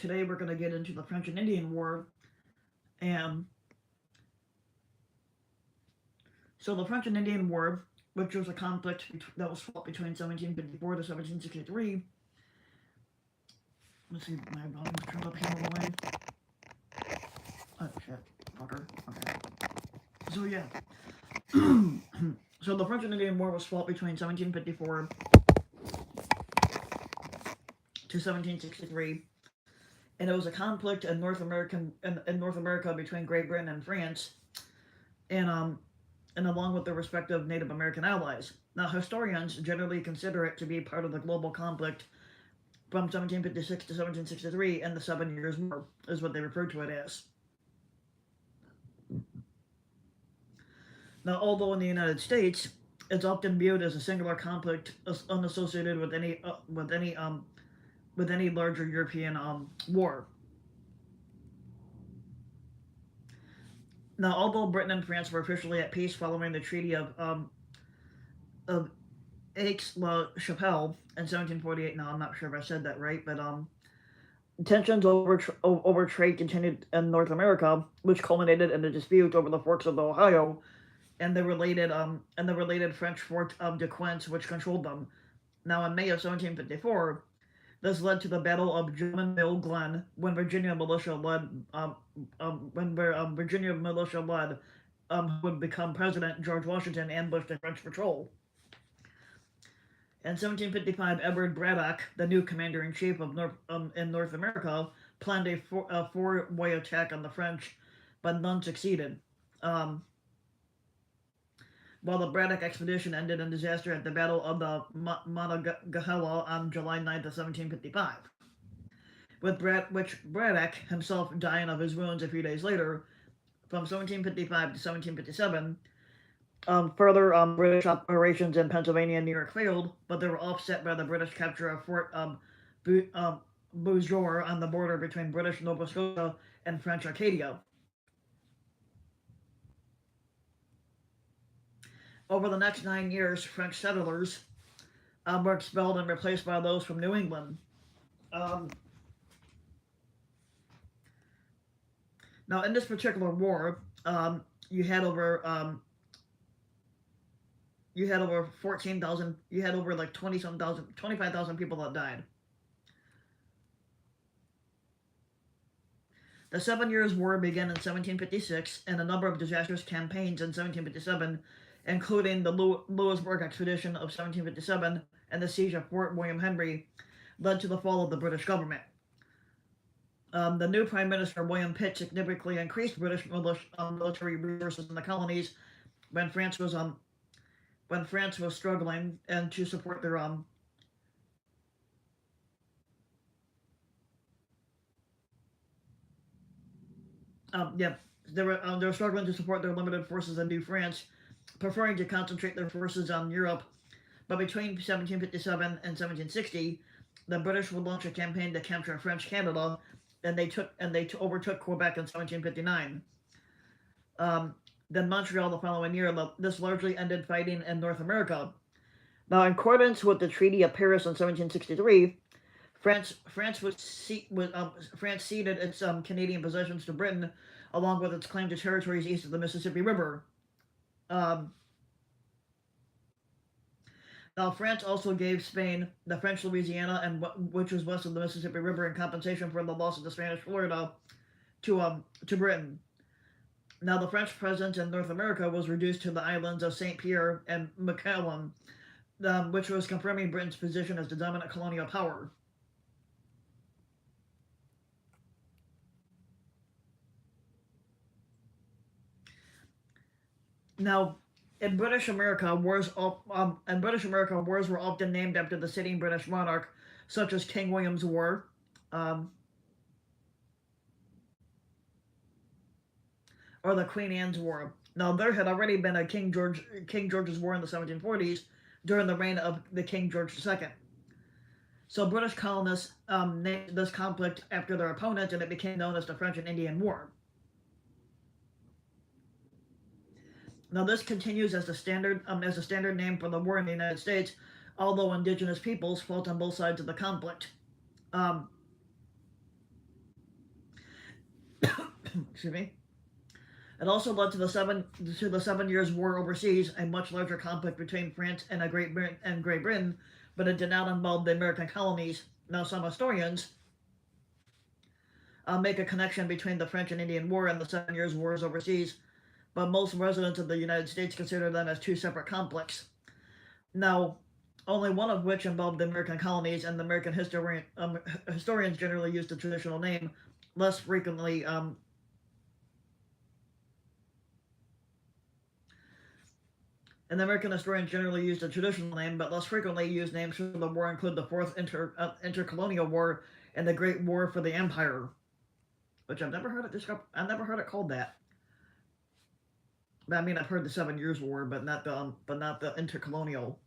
today we're going to get into the French and Indian War. And so the French and Indian War, which was a conflict that was fought between 1754 to 1763. Let's see, my volume's turned up here all the way. Oh, shit. Fucker. Okay. So, yeah. So the French and Indian War was fought between 1754 to 1763, and it was a conflict in North America between Great Britain and France, and along with their respective Native American allies. Now, historians generally consider it to be part of the global conflict from 1756 to 1763, and the 7 Years' War is what they refer to it as. Now, although in the United States, it's often viewed as a singular conflict unassociated with any larger European war. Now, although Britain and France were officially at peace following the Treaty of Aix-la-Chapelle in 1748, now I'm not sure if I said that right, but tensions over trade continued in North America, which culminated in a dispute over the forks of the Ohio and the related French fort of Dequence, which controlled them. Now, in May of 1754, this led to the Battle of Drummondville Glen, when Virginia militia led, would become President George Washington ambushed a French patrol. In 1755, Edward Braddock, the new commander-in-chief in North America, planned a four-way attack on the French, but none succeeded. While the Braddock expedition ended in disaster at the Battle of the Monongahela on July 9th of 1755, which Braddock himself dying of his wounds a few days later. From 1755 to 1757, further British operations in Pennsylvania and New York failed, but they were offset by the British capture of Fort Beauséjour on the border between British Nova Scotia and French Acadia. Over the next 9 years, French settlers were expelled and replaced by those from New England. Now, in this particular war, you had over 14,000. You had over like 25,000 people that died. The 7 Years' War began in 1756, and a number of disastrous campaigns in 1757, including the Louisbourg Expedition of 1757 and the siege of Fort William Henry, led to the fall of the British government. The new Prime Minister, William Pitt, significantly increased British military resources in the colonies when France was struggling, and to support their they were struggling to support their limited forces in New France, preferring to concentrate their forces on Europe. But between 1757 and 1760, the British would launch a campaign to capture French Canada, and they overtook Quebec in 1759. Then Montreal the following year. This largely ended fighting in North America. Now, in accordance with the Treaty of Paris in 1763, France ceded its Canadian possessions to Britain, along with its claim to territories east of the Mississippi River. Now, France also gave Spain the French Louisiana, which was west of the Mississippi River, in compensation for the loss of the Spanish Florida to Britain. Now, the French presence in North America was reduced to the islands of St. Pierre and Miquelon, which was confirming Britain's position as the dominant colonial power. Now, in British America, wars were often named after the sitting British monarch, such as King William's War, or the Queen Anne's War. Now, there had already been a King George's War in the 1740s during the reign of the King George II. So British colonists named this conflict after their opponent, and it became known as the French and Indian War. Now, this continues as the standard name for the war in the United States, although indigenous peoples fought on both sides of the conflict. excuse me. It also led to the 7 Years' War overseas, a much larger conflict between France and Great Britain, but it did not involve the American colonies. Now, some historians make a connection between the French and Indian War and the 7 Years' Wars overseas, but most residents of the United States consider them as two separate conflicts. Now, only one of which involved the American colonies, and the American historians generally use the traditional name, less frequently. And the American historians generally use the traditional name, but less frequently use names for the war include the Fourth Intercolonial War and the Great War for the Empire, which I've never heard it called that. I mean, I've heard the 7 Years' War, but not the intercolonial.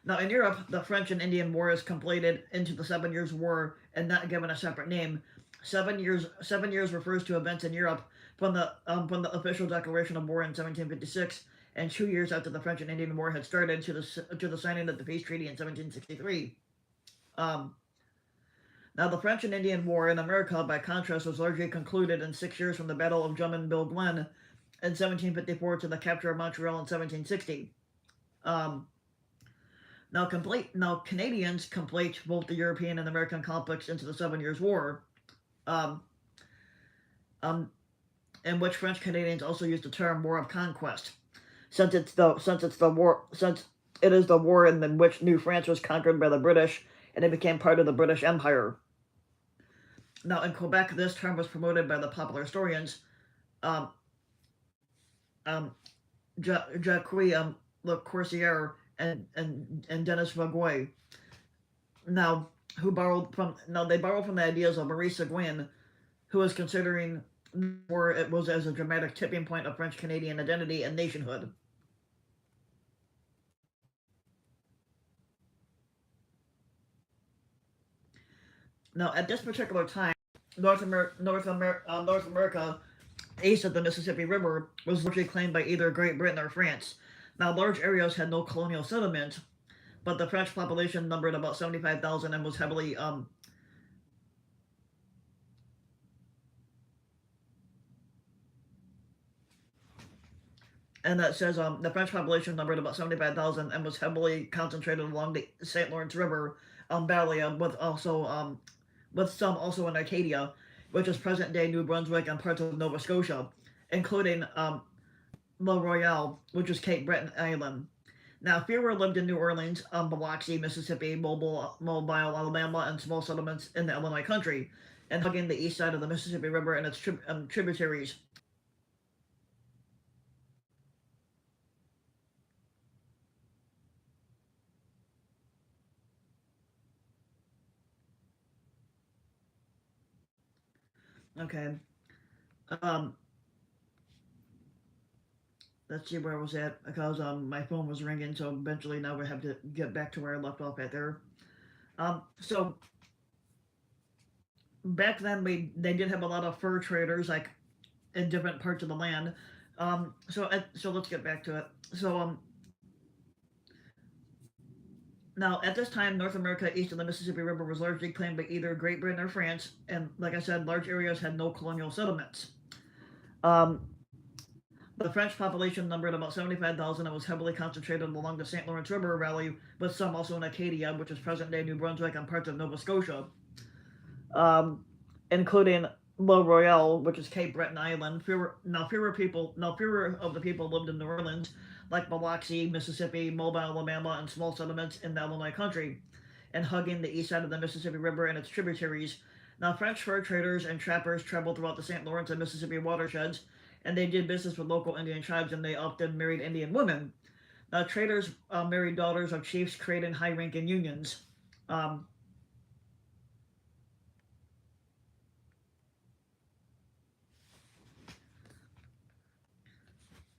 Now, in Europe, the French and Indian War is completed into the 7 Years' War and not given a separate name. 7 years refers to events in Europe from the official declaration of war in 1756, and 2 years after the French and Indian War had started to the signing of the peace treaty in 1763. Now, the French and Indian War in America, by contrast, was largely concluded in 6 years from the Battle of Drummondville Glen in 1754 to the capture of Montreal in 1760. Now, Canadians complete both the European and American conflicts into the 7 Years' War, in which French Canadians also use the term War of Conquest, since it is the war in which New France was conquered by the British and it became part of the British Empire. Now, in Quebec, this term was promoted by the popular historians Jacques Le Corsaire and Denis Vaguet. Now, they borrowed from the ideas of Maurice Seguin, who was considering war it was as a dramatic tipping point of French Canadian identity and nationhood. Now, at this particular time, North America, east of the Mississippi River, was largely claimed by either Great Britain or France. Now, large areas had no colonial settlement, but the French population numbered about 75,000 and was heavily and that says the French population numbered about 75,000 and was heavily concentrated along the St. Lawrence River valley, with some also in Acadia, which is present-day New Brunswick and parts of Nova Scotia, including L'Île Royale, which is Cape Breton Island. Now, fewer lived in New Orleans, Biloxi, Mississippi, Mobile, Alabama, and small settlements in the Illinois country, and hugging the east side of the Mississippi River and its tributaries. Okay. Let's see where I was at, because my phone was ringing, so eventually now we have to get back to where I left off at there. So back then they did have a lot of fur traders, like in different parts of the land. So let's get back to it. So now, at this time, North America east of the Mississippi River was largely claimed by either Great Britain or France, and like I said, large areas had no colonial settlements. The French population numbered about 75,000 and was heavily concentrated along the St. Lawrence River Valley, with some also in Acadia, which is present-day New Brunswick, and parts of Nova Scotia, including L'Île Royale, which is Cape Breton Island. Fewer of the people lived in New Orleans, like Biloxi, Mississippi, Mobile, Alabama, and small settlements in the Illinois country, and hugging the east side of the Mississippi River and its tributaries. Now, French fur traders and trappers traveled throughout the St. Lawrence and Mississippi watersheds, and they did business with local Indian tribes, and they often married Indian women. Now, traders married daughters of chiefs, creating high-ranking unions.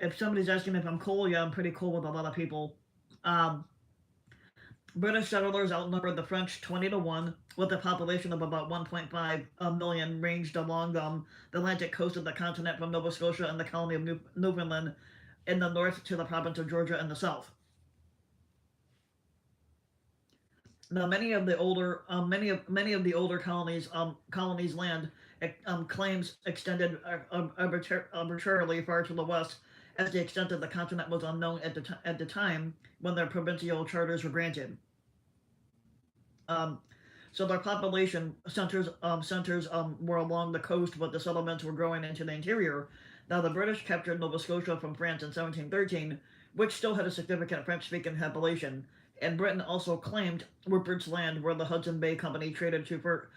If somebody's asking if I'm cool, yeah, I'm pretty cool with a lot of people. British settlers outnumbered the French 20-1, with a population of about 1.5 million, ranged along the Atlantic coast of the continent from Nova Scotia and the colony of Newfoundland in the north to the province of Georgia in the south. Now, many of the older colonies land claims extended arbitrarily far to the west, as the extent of the continent was unknown at the time when their provincial charters were granted. Um, so their population centers were along the coast, but the settlements were growing into the interior. Now the British captured Nova Scotia from France in 1713, which still had a significant French-speaking population, and Britain also claimed Rupert's Land, where the Hudson Bay Company traded for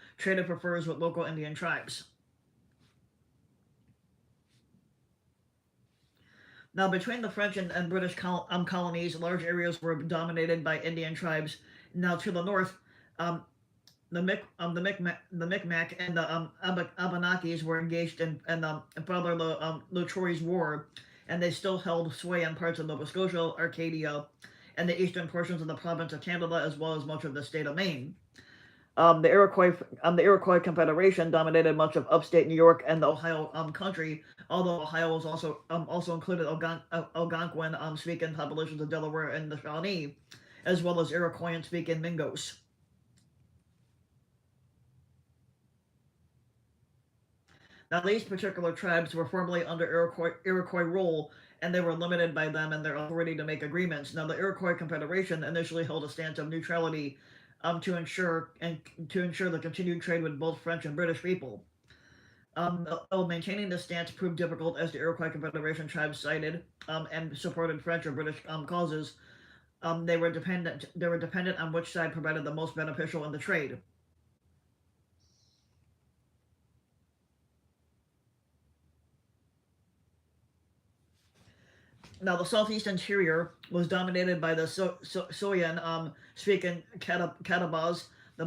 furs with local Indian tribes. Now, between the French and British colonies, large areas were dominated by Indian tribes. Now, to the north, um, the Micmac and the Abenakis were engaged in Father Le Troy's War, and they still held sway in parts of Nova Scotia, Arcadia, and the eastern portions of the province of Canada, as well as much of the state of Maine. The Iroquois Confederation dominated much of upstate New York and the Ohio country, although Ohio was also included Algonquin speaking populations of Delaware and the Shawnee, as well as Iroquoian speaking Mingos. Now, these particular tribes were formerly under Iroquois rule, and they were limited by them and their authority to make agreements. Now, the Iroquois Confederation initially held a stance of neutrality to ensure the continued trade with both French and British people. Though maintaining this stance proved difficult, as the Iroquois Confederation tribes sided and supported French or British causes. They were dependent. They were dependent on which side provided the most beneficial in the trade. Now, the southeast interior was dominated by the Soyan speaking Catawbas, the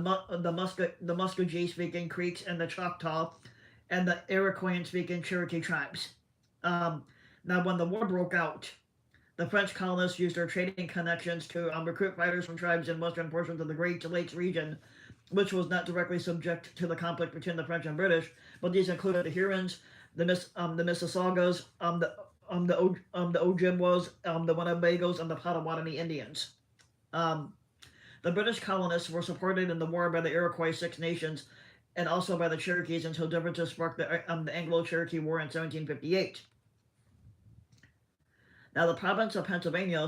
Muskogee speaking Creeks, and the Choctaw, and the Iroquois speaking Cherokee tribes. Um, Now, when the war broke out, the French colonists used their trading connections to recruit fighters from tribes in western portions of the Great Lakes region, which was not directly subject to the conflict between the French and British, but these included the Hurons, the Mississaugas, the Ojibwas, the Winnebagos, and the Potawatomi Indians. Um, the British colonists were supported in the war by the Iroquois Six Nations and also by the Cherokees until differences sparked the Anglo-Cherokee War in 1758. Now, the province of Pennsylvania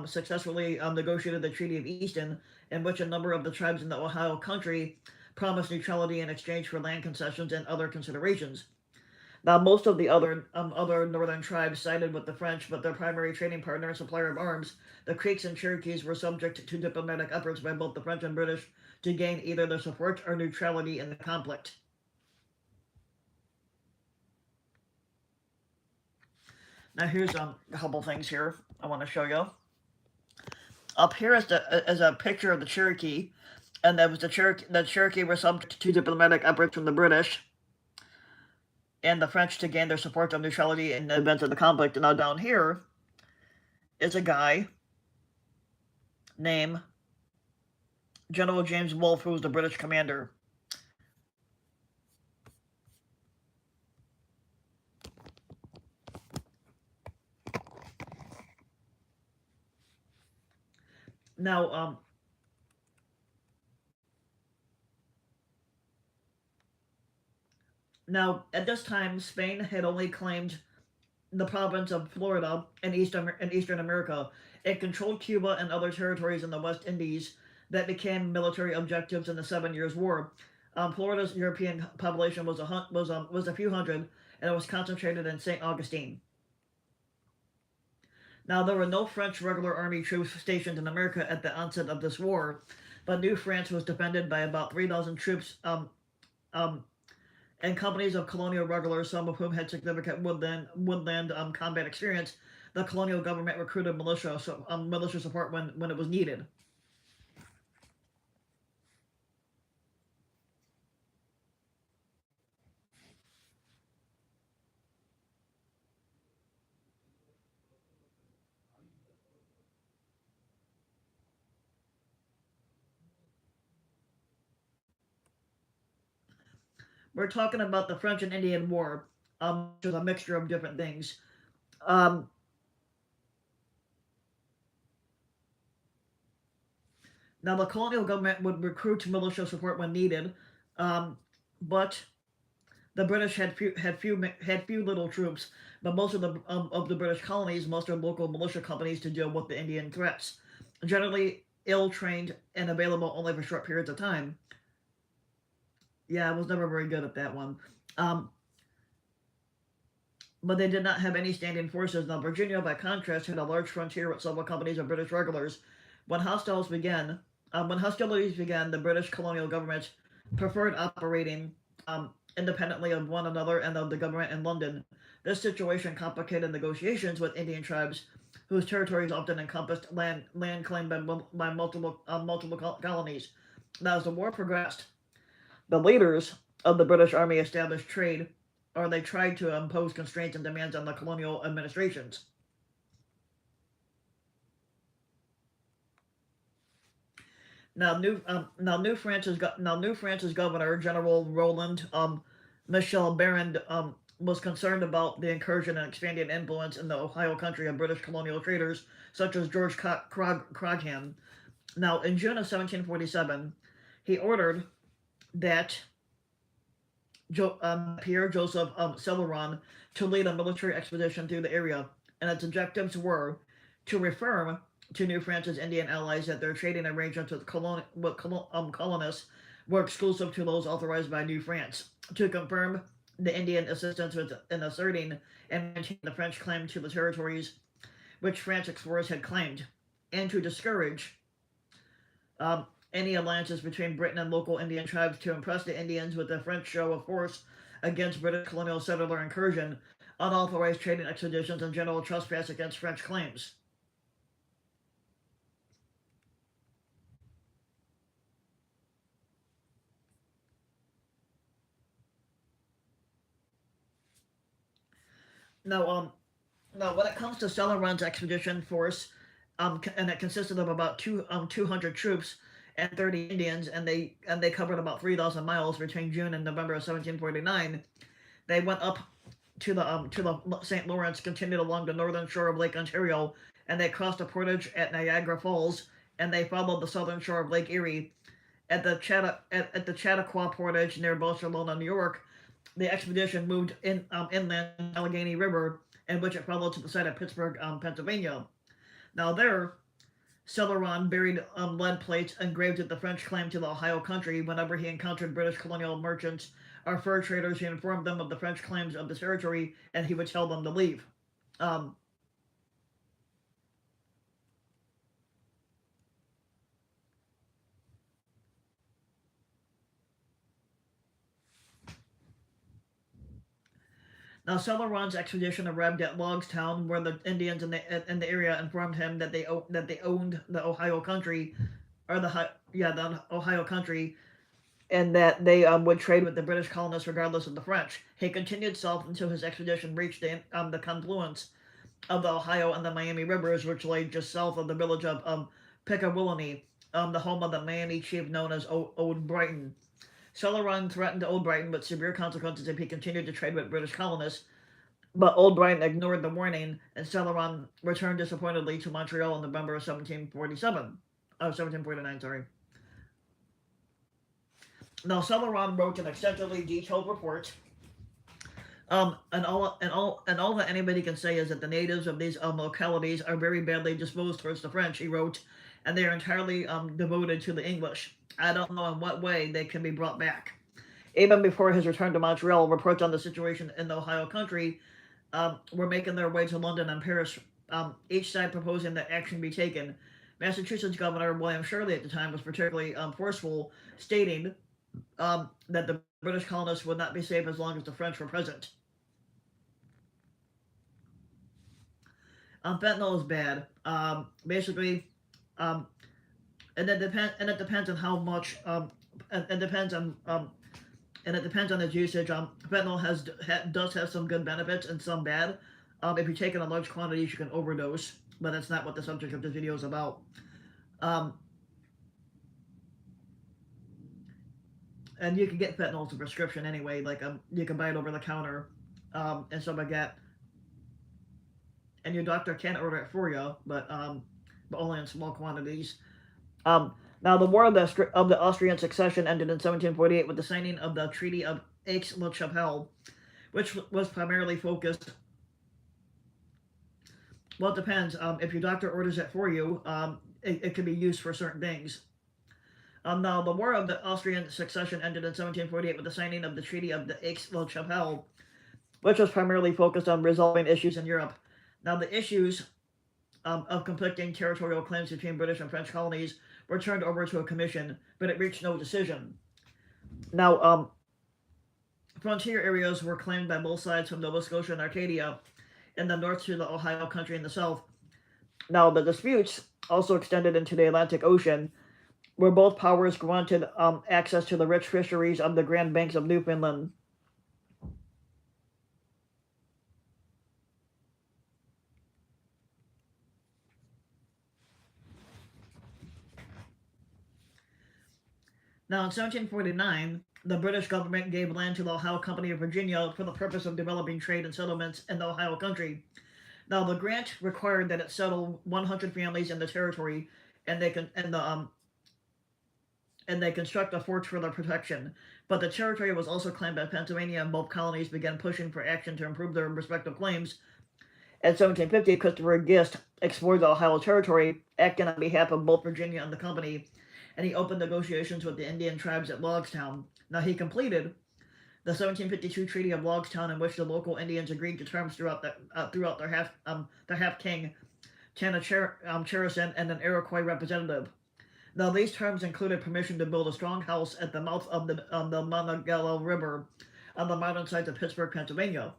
successfully negotiated the Treaty of Easton, in which a number of the tribes in the Ohio country promised neutrality in exchange for land concessions and other considerations. Now, most of the other northern tribes sided with the French, but their primary trading partner and supplier of arms, the Creeks and Cherokees, were subject to diplomatic efforts by both the French and British to gain either their support or neutrality in the conflict. Now, here's a couple things here I want to show you. Up here is a picture of the Cherokee, and that was the Cherokee were subject to diplomatic efforts from the British and the French to gain their support of neutrality in the event of the conflict. And now down here is a guy named General James Wolfe, who was the British commander. Now, at this time, Spain had only claimed the province of Florida in Eastern America. It controlled Cuba and other territories in the West Indies that became military objectives in the 7 Years' War. Florida's European population was a few hundred, and it was concentrated in St. Augustine. Now, there were no French regular army troops stationed in America at the onset of this war, but New France was defended by about 3,000 troops and companies of colonial regulars, some of whom had significant woodland combat experience. The colonial government recruited militia support when it was needed. We're talking about the French and Indian War, which was a mixture of different things. Um, Now, the colonial government would recruit militia support when needed, but The British had few little troops, but most of the British colonies mustered local militia companies to deal with the Indian threats. Generally ill trained and available only for short periods of time. Yeah, I was never very good at that one. Um, but they did not have any standing forces. Now, Virginia, by contrast, had a large frontier with several companies of British regulars. When when hostilities began, the British colonial government preferred operating independently of one another and of the government in London. This situation complicated negotiations with Indian tribes, whose territories often encompassed land claimed by multiple colonies. Now, as the war progressed, the leaders of the British Army established trade, or they tried to impose constraints and demands on the colonial administrations. New France's governor, General Roland Michel Barrand, was concerned about the incursion and expanding influence in the Ohio country of British colonial traders such as George Croghan. Now, in June of 1747, he ordered that Pierre Joseph Celeron to lead a military expedition through the area, and its objectives were to reaffirm to New France's Indian allies that their trading arrangements with colonists were exclusive to those authorized by New France, to confirm the Indian assistance in asserting and maintaining the French claim to the territories which French explorers had claimed, and to discourage any alliances between Britain and local Indian tribes to impress the Indians with a French show of force against British colonial settler incursion, unauthorized trading expeditions, and general trespass against French claims. Now, now when it comes to Celeron's expedition force, and it consisted of about 200 troops and 30 Indians, and they covered about 3,000 miles between June and November of 1749. They went up to the St. Lawrence, continued along the northern shore of Lake Ontario, and they crossed a portage at Niagara Falls, and they followed the southern shore of Lake Erie. At the Chautauqua Portage near Barcelona, New York, the expedition moved inland Allegheny River, in which it followed to the site of Pittsburgh, Pennsylvania. Now there, Celeron buried lead plates engraved with the French claim to the Ohio country. Whenever he encountered British colonial merchants or fur traders, he informed them of the French claims of the territory, and he would tell them to leave. Um, Now, Celeron's expedition arrived at Logstown, where the Indians in the area informed him that they owned the Ohio country, or the Ohio country, and that they would trade with the British colonists regardless of the French. He continued south until his expedition reached the confluence of the Ohio and the Miami rivers, which lay just south of the village of Pickawillany, the home of the Miami chief known as Old Brighton. Celeron threatened Old Brighton with severe consequences if he continued to trade with British colonists, but Old Brighton ignored the warning, and Celeron returned disappointedly to Montreal in November of 1749. Sorry. Now, Celeron wrote an extensively detailed report. And all that anybody can say is that the natives of these localities are very badly disposed towards the French. He wrote, and they are entirely devoted to the English. I don't know in what way they can be brought back. Even before his return to Montreal, reports on the situation in the Ohio country were making their way to London and Paris, each side proposing that action be taken. Massachusetts Governor William Shirley at the time was particularly forceful, stating that the British colonists would not be safe as long as the French were present. Fentanyl is bad. Basically, and it depends on how much. It depends on and it depends on its usage. Fentanyl does have some good benefits and some bad. If you take it in large quantities, you can overdose, but that's not what the subject of this video is about. And you can get fentanyl as a prescription anyway. Like you can buy it over the counter, and stuff like that. And your doctor can order it for you, but only in small quantities. Now, the War of the Austrian Succession ended in 1748 with the signing of the Treaty of Aix-la-Chapelle, which was primarily focused. Well, it depends. If your doctor orders it for you, it can be used for certain things. Now, the War of the Austrian Succession ended in 1748 with the signing of the Treaty of the Aix-la-Chapelle, which was primarily focused on resolving issues in Europe. Now, the issues of conflicting territorial claims between British and French colonies were turned over to a commission, but it reached no decision. Now, frontier areas were claimed by both sides from Nova Scotia and Arcadia in the north to the Ohio country in the south. Now, the disputes also extended into the Atlantic Ocean, where both powers granted access to the rich fisheries of the Grand Banks of Newfoundland. Now, in 1749, the British government gave land to the Ohio Company of Virginia for the purpose of developing trade and settlements in the Ohio country. Now, the grant required that it settle 100 families in the territory, and they construct a fort for their protection. But the territory was also claimed by Pennsylvania, and both colonies began pushing for action to improve their respective claims. In 1750, Christopher Gist explored the Ohio Territory, acting on behalf of both Virginia and the company, and he opened negotiations with the Indian tribes at Logstown. Now, he completed the 1752 Treaty of Logstown, in which the local Indians agreed to terms throughout their half king, Cherison, and an Iroquois representative. Now, these terms included permission to build a strong house at the mouth of the Monongahela River on the modern site of Pittsburgh, Pennsylvania.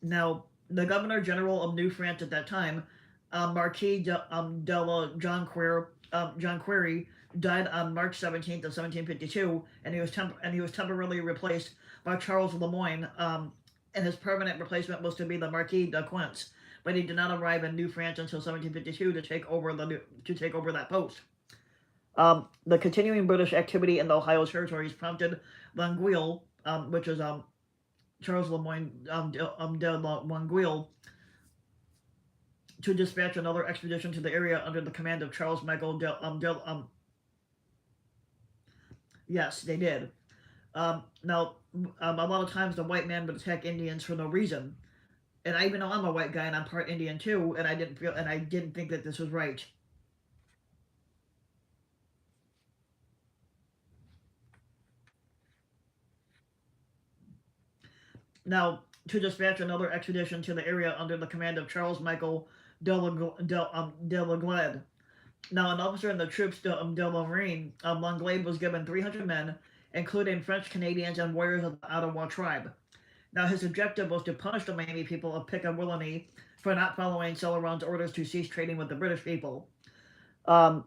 Now, the Governor General of New France at that time, Marquis de la Jonquière, died on March 17th of 1752, and he was temporarily replaced by Charles Le Moyne, and his permanent replacement was to be the Marquis de Quince, but he did not arrive in New France until 1752 to take over that post. The continuing British activity in the Ohio territories prompted Longueuil, which is Charles Le Moyne de Longueuil, to dispatch another expedition to the area under the command of Charles Michael Yes, they did. Now, a lot of times the white man would attack Indians for no reason, and I even know I'm a white guy and I'm part Indian too, and I didn't think that this was right. Now, to dispatch another expedition to the area under the command of Charles Michael de Langlade. Now, an officer in the troops de la Marine, Langlade was given 300 men, including French, Canadians, and warriors of the Ottawa tribe. Now, his objective was to punish the Miami people of Pickawillany for not following Celeron's orders to cease trading with the British people. On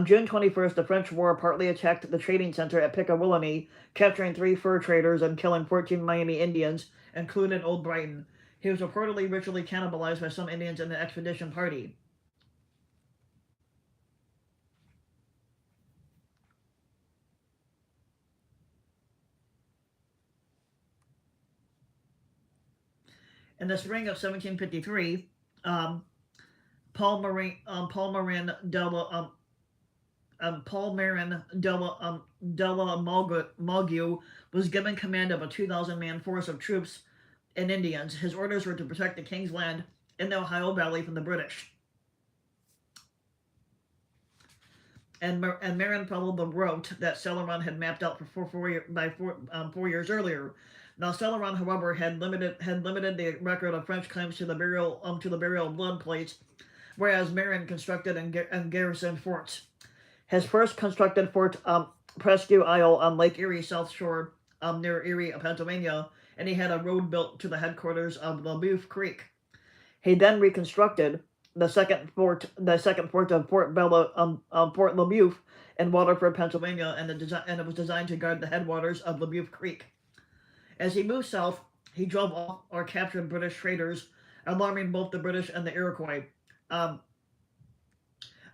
June 21st, the French war partly attacked the trading center at Pickawillany, capturing 3 fur traders and killing 14 Miami Indians, including Old Brighton. He was reportedly ritually cannibalized by some Indians in the expedition party. In the spring of 1753, Paul Marin Della Mogu was given command of a 2,000-man force of troops and Indians. His orders were to protect the King's Land in the Ohio Valley from the British. And Marin followed the route that Celeron had mapped out for 4 years earlier. Now, Celeron, however, had limited the record of French claims to the burial of blood plates, whereas Marin constructed and garrisoned forts. His first constructed fort, Presque Isle on Lake Erie, South Shore, near Erie, Pennsylvania, and he had a road built to the headquarters of LeBoeuf Creek. He then reconstructed the second fort of Fort LeBoeuf in Waterford, Pennsylvania, and it was designed to guard the headwaters of LeBoeuf Creek. As he moved south, he drove off or captured British traders, alarming both the British and the Iroquois.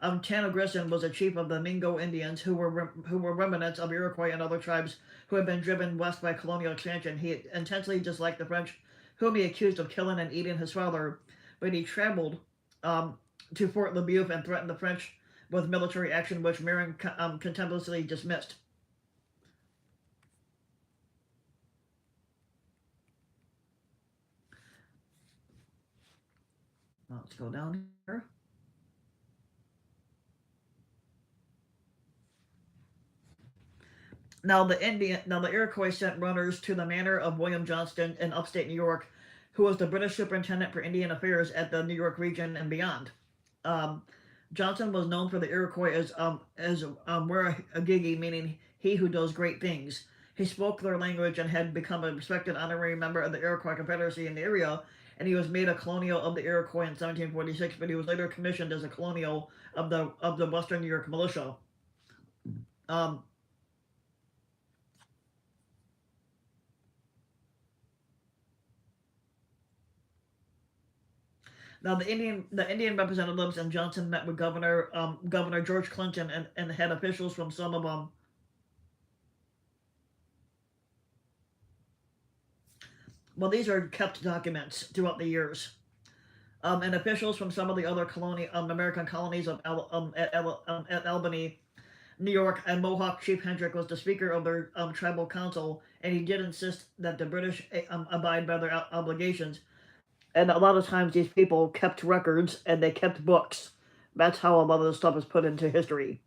Tanagrisson was a chief of the Mingo Indians, who were remnants of Iroquois and other tribes who had been driven west by colonial expansion. He intensely disliked the French, whom he accused of killing and eating his father, but he traveled um, to Fort Le Boeuf and threatened the French with military action, which Marin contemptuously dismissed. Let's go down here. Now the Iroquois sent runners to the manor of William Johnston in upstate New York, who was the British superintendent for Indian affairs at the New York region and beyond. Um, Johnson was known for the Iroquois as Wirragigi, meaning he who does great things. He spoke their language and had become a respected honorary member of the Iroquois Confederacy in the area, and he was made a colonial of the Iroquois in 1746. But he was later commissioned as a colonial of the Western New York militia. Um, Now the Indian representatives and Johnson met with Governor George Clinton and had officials from some of them. Well, these are kept documents throughout the years. And officials from some of the other American colonies at Albany, New York, and Mohawk. Chief Hendrick was the speaker of their tribal council, and he did insist that the British abide by their obligations. And a lot of times these people kept records and they kept books. That's how a lot of this stuff is put into history.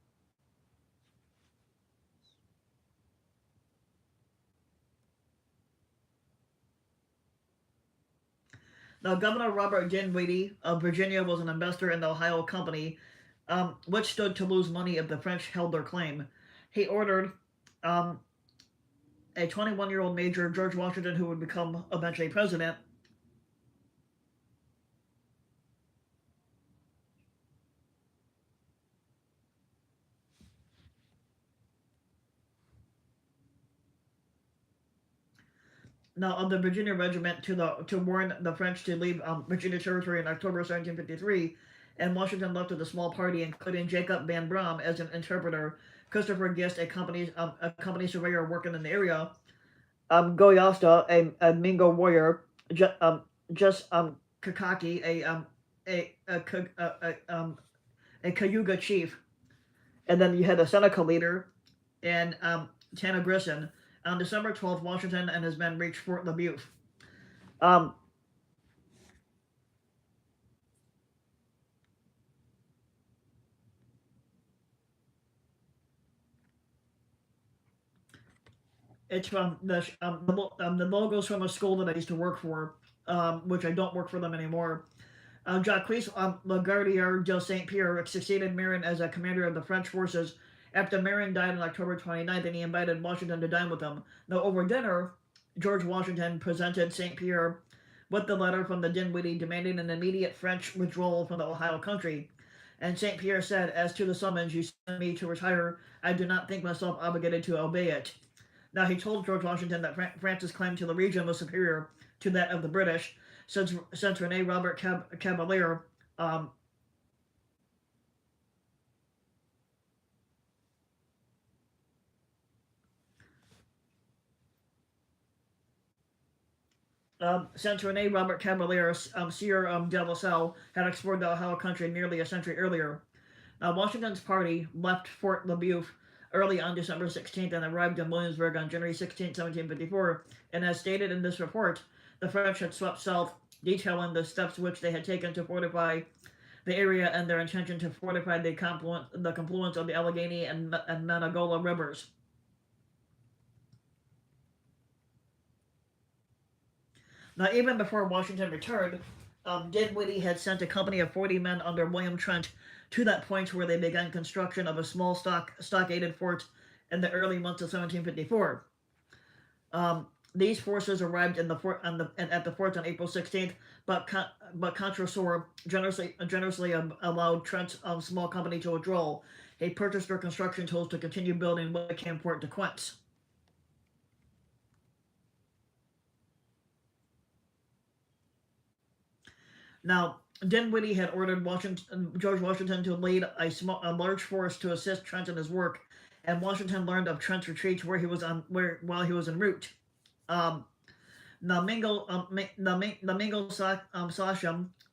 Now, Governor Robert Dinwiddie of Virginia was an investor in the Ohio Company, which stood to lose money if the French held their claim. He ordered um, a 21-year-old Major, George Washington, who would become eventually president. Now, of the Virginia Regiment to warn the French to leave Virginia territory in October 1753, and Washington left with a small party, including Jacob Van Bram as an interpreter, Christopher Gist, a company surveyor working in the area, Goyasta, a Mingo warrior, just Kakaki, a Cayuga chief, and then you had a Seneca leader, and Tanagrisson. On December 12th, Washington and his men reached Fort Le Boeuf. Um, it's from the logo's from a school that I used to work for, which I don't work for them anymore. Jacques Lagardière de Saint Pierre succeeded Marin as a commander of the French forces after Marin died on October 29th, and he invited Washington to dine with him. Now, over dinner, George Washington presented Saint Pierre with the letter from the Dinwiddie demanding an immediate French withdrawal from the Ohio country. And Saint Pierre said, "As to the summons you sent me to retire, I do not think myself obligated to obey it." Now, he told George Washington that France's claim to the region was superior to that of the British, since Rene Robert Cavalier since Rene Robert Cavalier, Sieur de La Salle, had explored the Ohio country nearly a century earlier. Washington's party left Fort Le Boeuf early on December 16th and arrived in Williamsburg on January 16, 1754. And as stated in this report, the French had swept south, detailing the steps which they had taken to fortify the area and their intention to fortify the confluence of the Allegheny and Monongahela rivers. Now, even before Washington returned, Dinwiddie had sent a company of 40 men under William Trent to that point where they began construction of a small stockaded fort in the early months of 1754. These forces arrived at the fort on April 16th, but Contrecoeur generously allowed Trent's small company to withdraw. He purchased their construction tools to continue building what became Fort de Quinte. Now, Dinwiddie had ordered George Washington to lead a large force to assist Trent in his work, and Washington learned of Trent's retreat while he was en route. Um, Now, Sachem,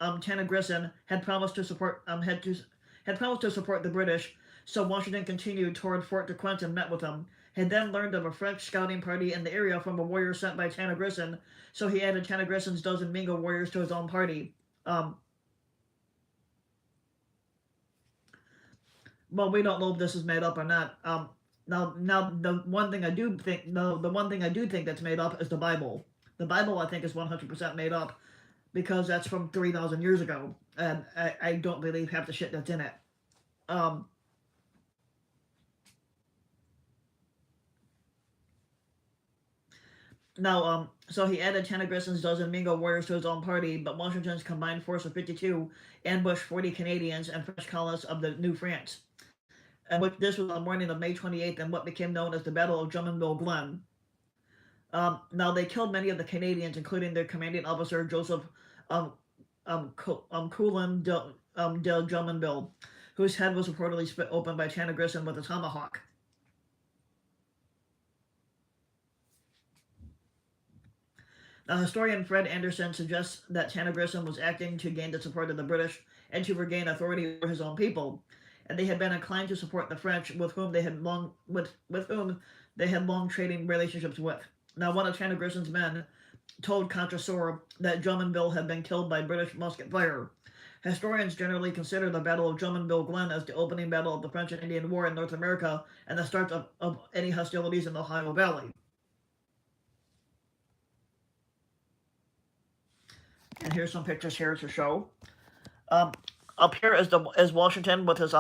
Tanagrisson had promised to support had promised to support the British, so Washington continued toward Fort de Quinte and met with them. He then learned of a French scouting party in the area from a warrior sent by Tanagrisson, so he added Tanagrisson's dozen Mingo warriors to his own party. Well, we don't know if this is made up or not. Now the one thing I do think that's made up is the Bible. The Bible, I think, is 100% made up because that's from 3,000 years ago, and I don't believe half the shit that's in it. So he added Tanagrisson's dozen Mingo warriors to his own party, but Washington's combined force of 52 ambushed 40 Canadians and French colonists of the New France. And this was on the morning of May 28th in what became known as the Battle of Drummondville Glen. Now, they killed many of the Canadians, including their commanding officer, Joseph Coulon de Drummondville, whose head was reportedly split open by Tanagrisson with a tomahawk. Now, historian Fred Anderson suggests that Tanagrisson was acting to gain the support of the British and to regain authority over his own people, and they had been inclined to support the French, with whom they had long trading relationships with. Now, one of Tanagrisson's men told Contrecoeur that Drummondville had been killed by British musket fire. Historians generally consider the Battle of Drummondville Glen as the opening battle of the French and Indian War in North America and the start of any hostilities in the Ohio Valley. And here's some pictures here to show. Up here is Washington with his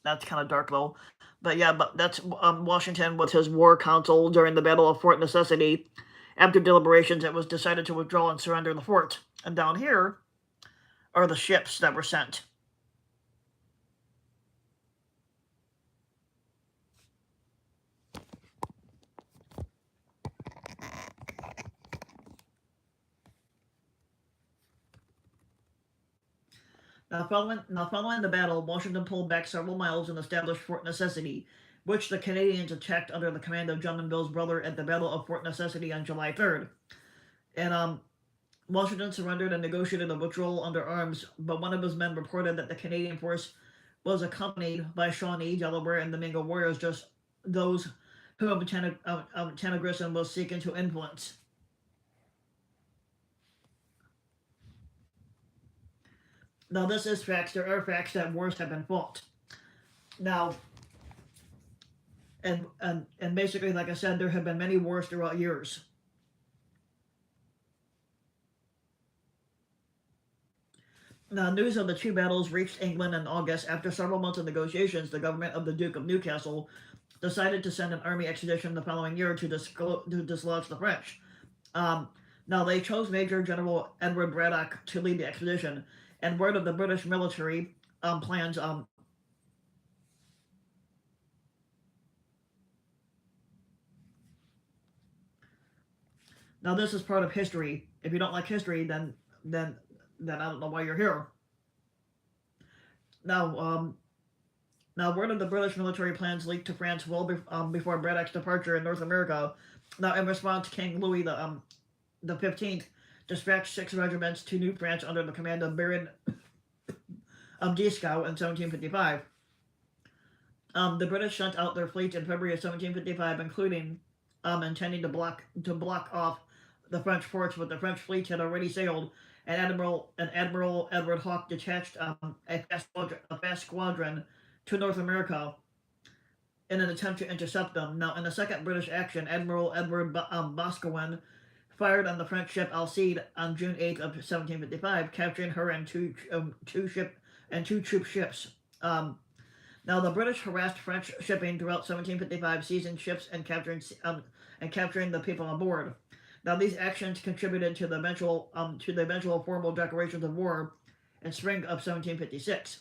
that's kind of dark though, but yeah, but that's Washington with his war council during the Battle of Fort Necessity. After deliberations, it was decided to withdraw and surrender the fort. And down here are the ships that were sent. Now, following the battle, Washington pulled back several miles and established Fort Necessity, which the Canadians attacked under the command of Drummondville's brother at the Battle of Fort Necessity on July 3rd. And Washington surrendered and negotiated a withdrawal under arms, but one of his men reported that the Canadian force was accompanied by Shawnee, Delaware, and the Mingo warriors, just those whom Tanagrisson was seeking to influence. Now, this is facts. There are facts that wars have been fought. Now, and basically, like I said, there have been many wars throughout years. Now, news of the two battles reached England in August. After several months of negotiations, the government of the Duke of Newcastle decided to send an army expedition the following year to dislodge the French. Now, they chose Major General Edward Braddock to lead the expedition, and word of the British military plans now this is part of history. If you don't like history, then I don't know why you're here. Now, word of the British military plans leaked to France well before Braddock's departure in North America. Now, in response, King Louis the 15th dispatched 6 regiments to New France under the command of Baron Dieskau in 1755. The British sent out their fleet in February of 1755, including intending to block off the French ports, but the French fleet had already sailed, and Admiral Edward Hawke detached a fast squadron to North America in an attempt to intercept them. Now, in the second British action, Admiral Edward Boscawen fired on the French ship Alcide on June 8th of 1755, capturing her and two troop ships. Now, the British harassed French shipping throughout 1755, seizing ships and capturing the people on board. Now, these actions contributed to the eventual formal declarations of war in spring of 1756.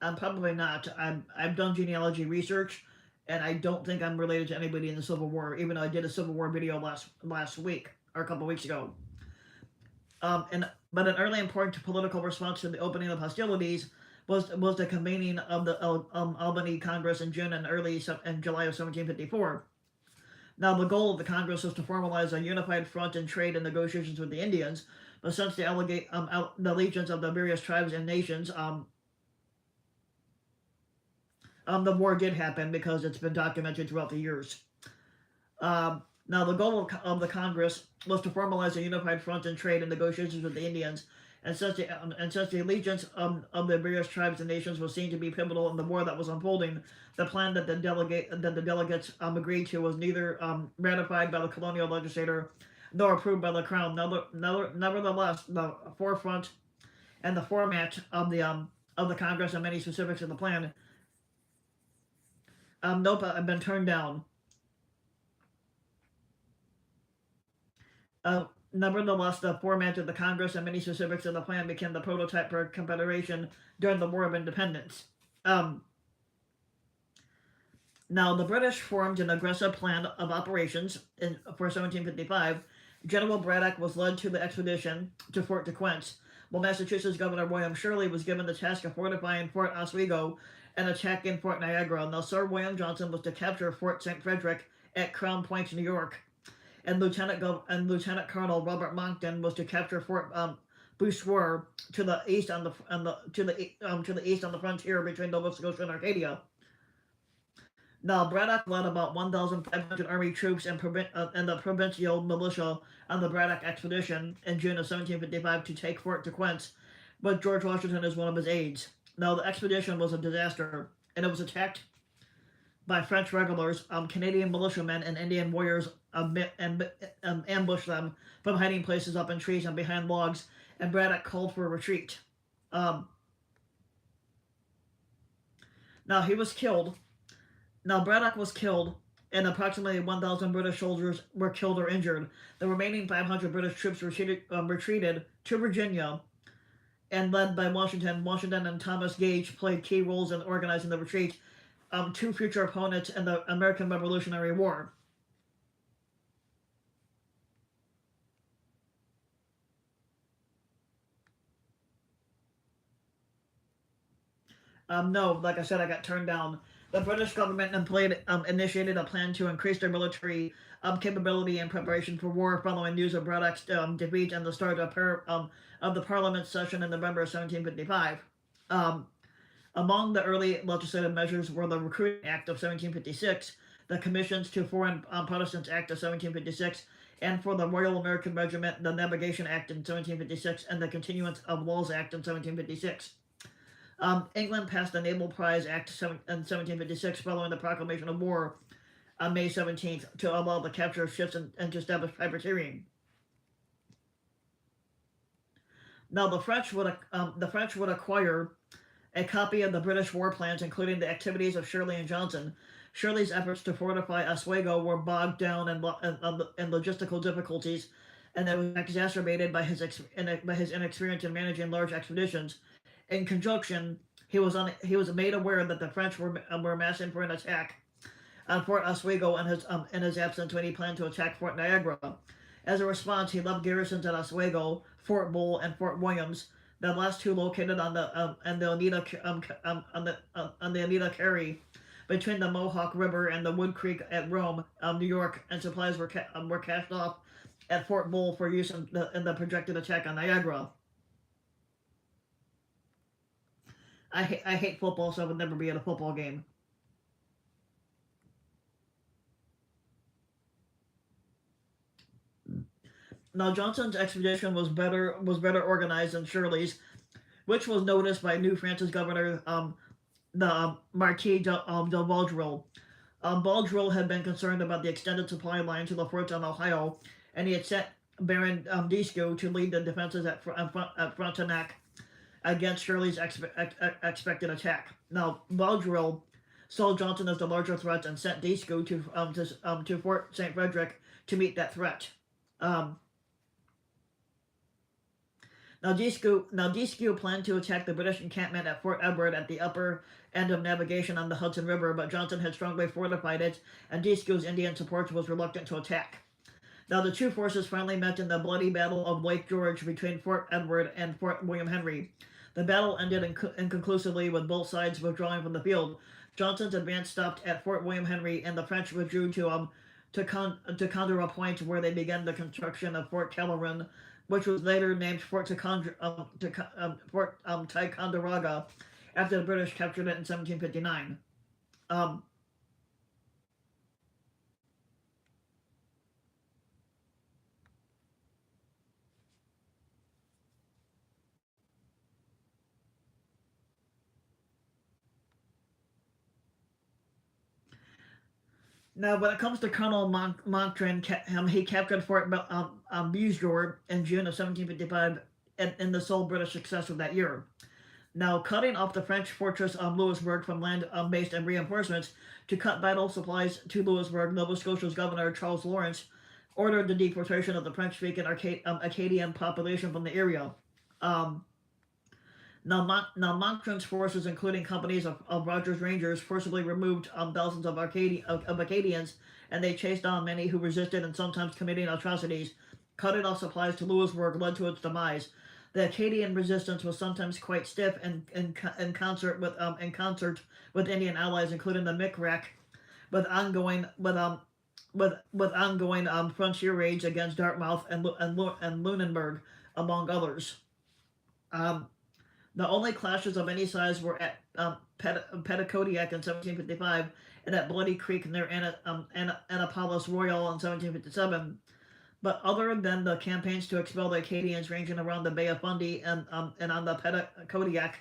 I'm probably not. I've done genealogy research, and I don't think I'm related to anybody in the Civil War, even though I did a Civil War video last week or a couple weeks ago. But an early important political response to the opening of hostilities was the convening of the Albany Congress in June and in July of 1754. Now, the goal of the Congress was to formalize a unified front in trade and negotiations with the Indians, but since the allegiance of the various tribes and nations, the war did happen because it's been documented throughout the years. Now, the goal of the Congress was to formalize a unified front in trade and negotiations with the Indians, and since the allegiance of the various tribes and nations was seen to be pivotal in the war that was unfolding, the plan that the delegates agreed to was neither ratified by the colonial legislature nor approved by the Crown. Nevertheless, the forefront and the format of the Congress and many specifics of the plan NOPA have been turned down. Nevertheless, the format of the Congress and many specifics of the plan became the prototype for Confederation during the War of Independence. Now, the British formed an aggressive plan of operations for 1755. General Braddock was led to the expedition to Fort Dequence, while Massachusetts Governor William Shirley was given the task of fortifying Fort Oswego and attacking Fort Niagara. Now, Sir William Johnson was to capture Fort St. Frederick at Crown Point, New York, and Lieutenant Colonel Robert Monckton was to capture Fort Bouchoir to the east on the frontier between Nova Scotia and Arcadia. Now, Braddock led about 1,500 army troops and the provincial militia on the Braddock expedition in June of 1755 to take Fort Dequence, but George Washington is one of his aides. Now, the expedition was a disaster, and it was attacked by French regulars. Canadian militiamen and Indian warriors ambushed them from hiding places up in trees and behind logs, and Braddock called for a retreat. Now, he was killed. Now, Braddock was killed, and approximately 1,000 British soldiers were killed or injured. The remaining 500 British troops retreated to Virginia, and led by Washington. Washington and Thomas Gage played key roles in organizing the retreat to future opponents in the American Revolutionary War. No, like I said, I got turned down. The British government initiated a plan to increase their military capability in preparation for war following news of Braddock's defeat and the start of the Parliament session in November of 1755. Among the early legislative measures were the Recruiting Act of 1756, the Commissions to Foreign Protestants Act of 1756, and for the Royal American Regiment, the Navigation Act in 1756, and the Continuance of Laws Act in 1756. England passed the Naval Prize Act in 1756 following the proclamation of war on May 17th to allow the capture of ships and to establish privateering. Now, the French would acquire a copy of the British war plans, including the activities of Shirley and Johnson. Shirley's efforts to fortify Oswego were bogged down in logistical difficulties, and it was exacerbated by his inexperience in managing large expeditions. In conjunction, he was made aware that the French were amassing for an attack on Fort Oswego in his absence when he planned to attack Fort Niagara. As a response, he left garrisons at Oswego, Fort Bull, and Fort Williams. The last two located on the Oneida Carry between the Mohawk River and the Wood Creek at Rome, New York, and supplies were cached off at Fort Bull for use in the projected attack on Niagara. I hate football, so I would never be at a football game. Now, Johnson's expedition was better organized than Shirley's, which was noticed by New France's governor, the Marquis de Vaudreuil. Vaudreuil had been concerned about the extended supply line to the forts on Ohio, and he had sent Baron Dieskau to lead the defenses at Frontenac against Shirley's expected attack. Now, Vaudreuil saw Johnson as the larger threat and sent Dieskau to Fort St. Frederick to meet that threat. Now, Dieskau planned to attack the British encampment at Fort Edward at the upper end of navigation on the Hudson River, but Johnson had strongly fortified it, and Dieskau's Indian support was reluctant to attack. Now, the two forces finally met in the bloody Battle of Lake George between Fort Edward and Fort William Henry. The battle ended inconclusively with both sides withdrawing from the field. Johnson's advance stopped at Fort William Henry, and the French withdrew to Condora Point, where they began the construction of Fort Kelleran, which was later named Fort Ticonderoga, after the British captured it in 1759. Um, Now, when it comes to Colonel Montran, he captured Fort Beauséjour in June of 1755 in the sole British success of that year. Now, cutting off the French fortress of Louisbourg from land-based and reinforcements to cut vital supplies to Louisbourg, Nova Scotia's governor, Charles Lawrence, ordered the deportation of the French-speaking Acadian population from the area. Um, Now Montcalm's forces, including companies of Rogers Rangers, forcibly removed thousands of Acadians, and they chased down many who resisted and sometimes committing atrocities. Cutting off supplies to Louisbourg led to its demise. The Acadian resistance was sometimes quite stiff, in concert with Indian allies, including the Micmac, with ongoing frontier raids against Dartmouth and Lunenburg, among others. Um, The only clashes of any size were at Petitcodiac in 1755 and at Bloody Creek near Annapolis Royal in 1757. But other than the campaigns to expel the Acadians ranging around the Bay of Fundy and on the Petitcodiac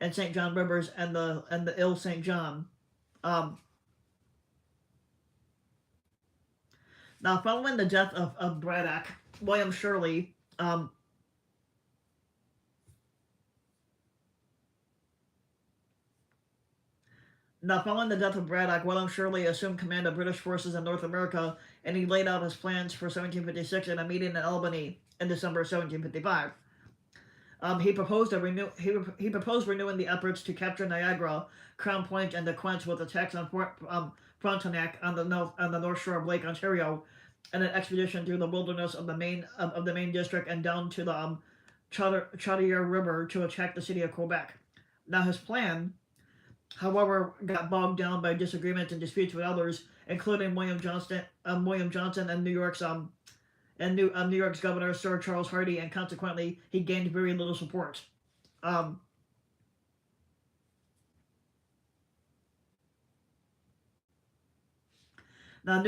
and St. John rivers and the Ile St. John. Um, Now, following the death of Braddock, William Shirley Now, following the death of Braddock, William Shirley assumed command of British forces in North America, and he laid out his plans for 1756 in a meeting in Albany in December 1755. He proposed renewing the efforts to capture Niagara, Crown Point, and the Quince with attacks on Fort Frontenac on the north shore of Lake Ontario, and an expedition through the wilderness of the main district and down to the Chaudière River to attack the city of Quebec. Now, his plan, however, got bogged down by disagreements and disputes with others, including William Johnson and New York's governor Sir Charles Hardy, and consequently, he gained very little support. Um, now,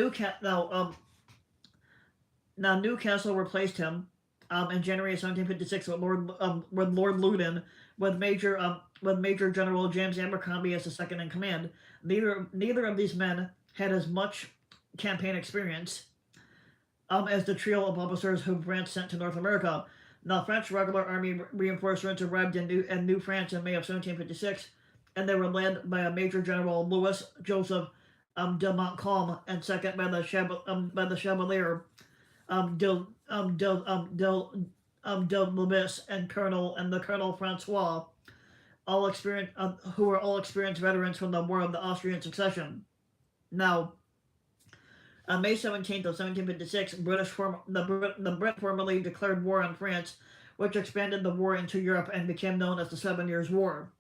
Newcastle replaced him in January of 1756 with Lord Loudon, with Major General James Abercrombie as the second in command. Neither of these men had as much campaign experience as the trio of officers who France sent to North America. Now, French regular army reinforcements arrived in New France in May of 1756, and they were led by a Major General Louis Joseph de Montcalm, and second by the Chevalier de Lebis and Colonel Francois, who were all experienced veterans from the War of the Austrian Succession. Now, on May 17th of 1756, the Brit formally declared war on France, which expanded the war into Europe and became known as the 7 Years' War.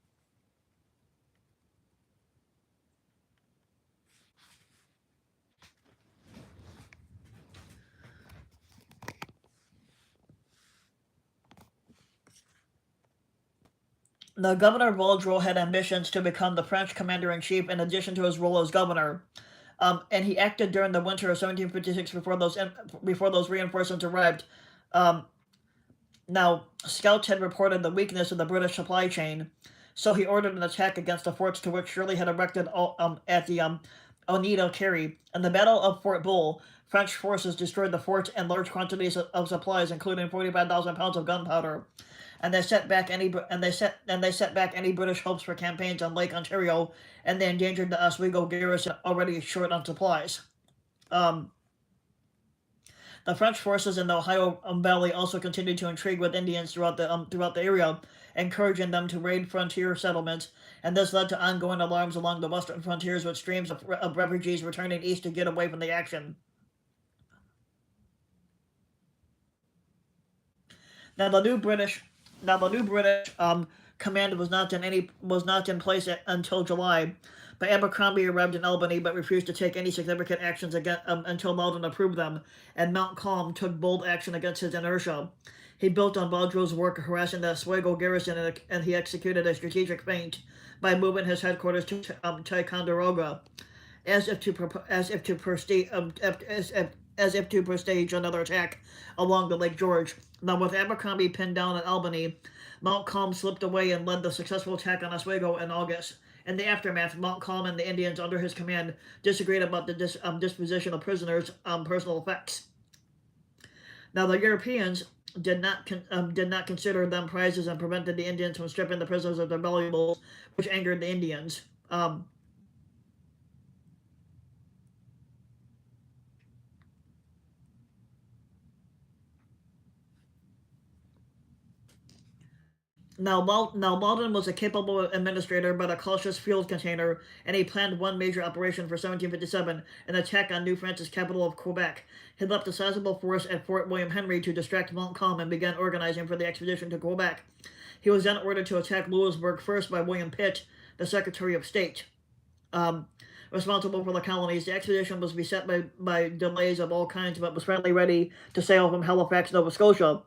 The governor Vaudreuil had ambitions to become the French commander-in-chief in addition to his role as governor, and he acted during the winter of 1756 before those reinforcements arrived. Now, scouts had reported the weakness of the British supply chain, so he ordered an attack against the forts to which Shirley had erected at the Oneida Carry. In the Battle of Fort Bull, French forces destroyed the fort and large quantities of supplies, including 45,000 pounds of gunpowder, and they set back any British hopes for campaigns on Lake Ontario, and they endangered the Oswego garrison, already short on supplies. The French forces in the Ohio Valley also continued to intrigue with Indians throughout the area, encouraging them to raid frontier settlements, and this led to ongoing alarms along the western frontiers, with streams of refugees returning east to get away from the action. Now, the new British command was not in place until July. But Abercrombie arrived in Albany but refused to take any significant actions until Loudon approved them, and Montcalm took bold action against his inertia. He built on Vaudreuil's work harassing the Oswego garrison, and he executed a strategic feint by moving his headquarters to Ticonderoga, as if to prestige another attack along the Lake George. Now, with Abercrombie pinned down at Albany, Montcalm slipped away and led the successful attack on Oswego in August. In the aftermath, Montcalm and the Indians under his command disagreed about the disposition of prisoners' personal effects. Now, the Europeans did not consider them prizes and prevented the Indians from stripping the prisoners of their valuables, which angered the Indians. Now, Loudon was a capable administrator but a cautious field campaigner, and he planned one major operation for 1757, an attack on New France's capital of Quebec. He left a sizable force at Fort William Henry to distract Montcalm and began organizing for the expedition to Quebec. He was then ordered to attack Louisbourg first by William Pitt, the Secretary of State, responsible for the colonies. The expedition was beset by delays of all kinds, but was finally ready to sail from Halifax, Nova Scotia,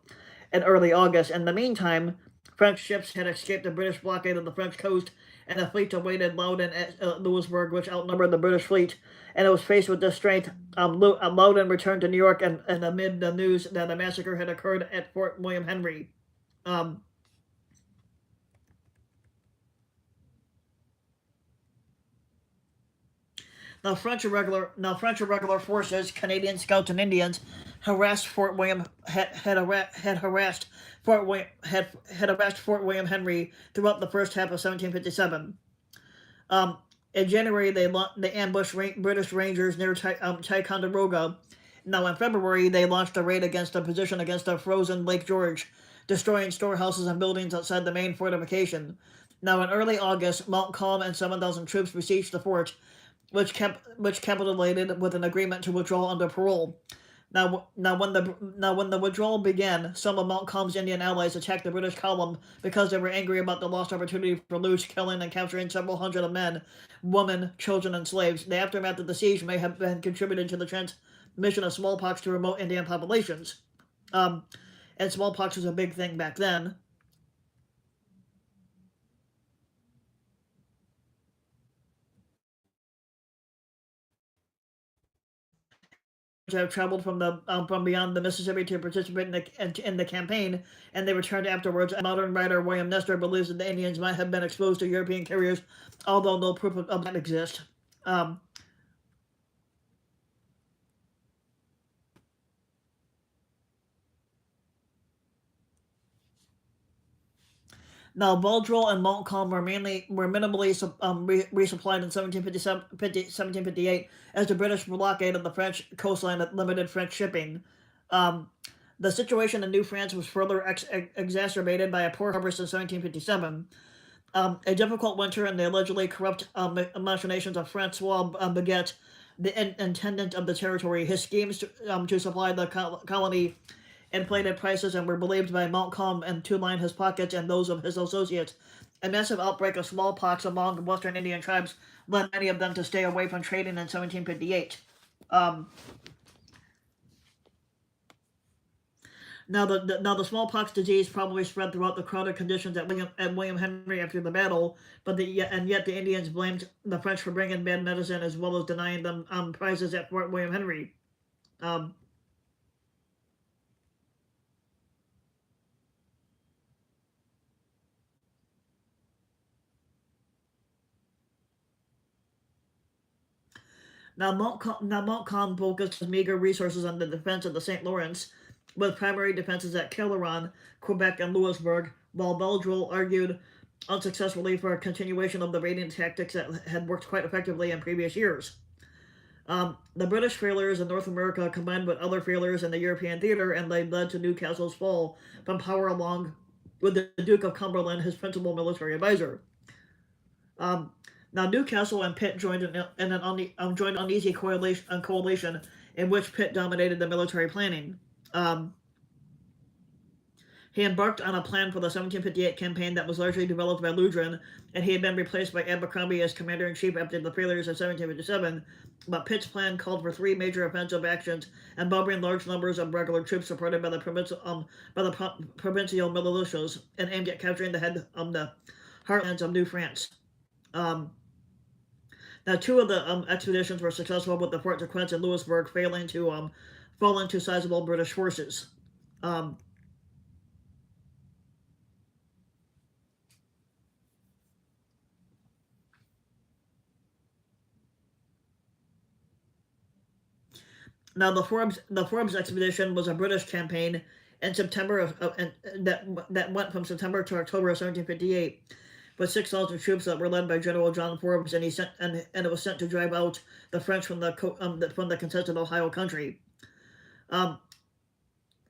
in early August. In the meantime, French ships had escaped the British blockade of the French coast, and a fleet awaited Loudon at Louisbourg, which outnumbered the British fleet. And it was faced with this strength. Loudon returned to New York, and amid the news that a massacre had occurred at Fort William Henry. Now, French irregular forces, Canadian scouts and Indians, harassed Fort William had harassed Fort William Henry throughout the first half of 1757. In January, they ambushed British Rangers near Ticonderoga. Now, in February, they launched a raid against a position against the frozen Lake George, destroying storehouses and buildings outside the main fortification. Now, in early August, Montcalm and 7,000 troops besieged the fort, which capitulated with an agreement to withdraw under parole. Now, when the withdrawal began, some of Montcalm's Indian allies attacked the British column because they were angry about the lost opportunity for loose, killing and capturing several hundred of men, women, children, and slaves. The aftermath of the siege may have been contributed to the transmission of smallpox to remote Indian populations. And smallpox was a big thing back then. Have traveled from beyond the Mississippi to participate in the campaign, and they returned afterwards. Modern writer William Nestor believes that the Indians might have been exposed to European carriers, although no proof of that exists. Now, Vaudreuil and Montcalm were minimally resupplied in 1758 as the British blockade of the French coastline limited French shipping. The situation in New France was further exacerbated by a poor harvest in 1757. A difficult winter and the allegedly corrupt machinations of Francois Baguette, the intendant of the territory. His schemes to supply the colony inflated prices and were believed by Montcalm to line his pockets and those of his associates. A massive outbreak of smallpox among western Indian tribes led many of them to stay away from trading in 1758. Now the smallpox disease probably spread throughout the crowded conditions at William Henry after the battle, yet the Indians blamed the French for bringing bad medicine as well as denying them prizes at Fort William Henry. Now Montcalm focused his meager resources on the defense of the St. Lawrence, with primary defenses at Kiloran, Quebec, and Louisbourg, while Vaudreuil argued unsuccessfully for a continuation of the raiding tactics that had worked quite effectively in previous years. The British failures in North America combined with other failures in the European theater, and they led to Newcastle's fall from power along with the Duke of Cumberland, his principal military advisor. Now, Newcastle and Pitt joined an uneasy coalition in which Pitt dominated the military planning. He embarked on a plan for the 1758 campaign that was largely developed by Ludgren, and he had been replaced by Abercrombie as commander-in-chief after the failures of 1757. But Pitt's plan called for three major offensive actions, involving large numbers of regular troops supported by the provincial militias, and aimed at capturing the heartlands of New France. Now, two of the expeditions were successful, with the Fort de Quince and Louisbourg failing to fall into sizable British forces. Now, the Forbes expedition was a British campaign in September that went from September to October of 1758, with 6,000 troops that were led by General John Forbes, and it was sent to drive out the French from the contested Ohio country. Now,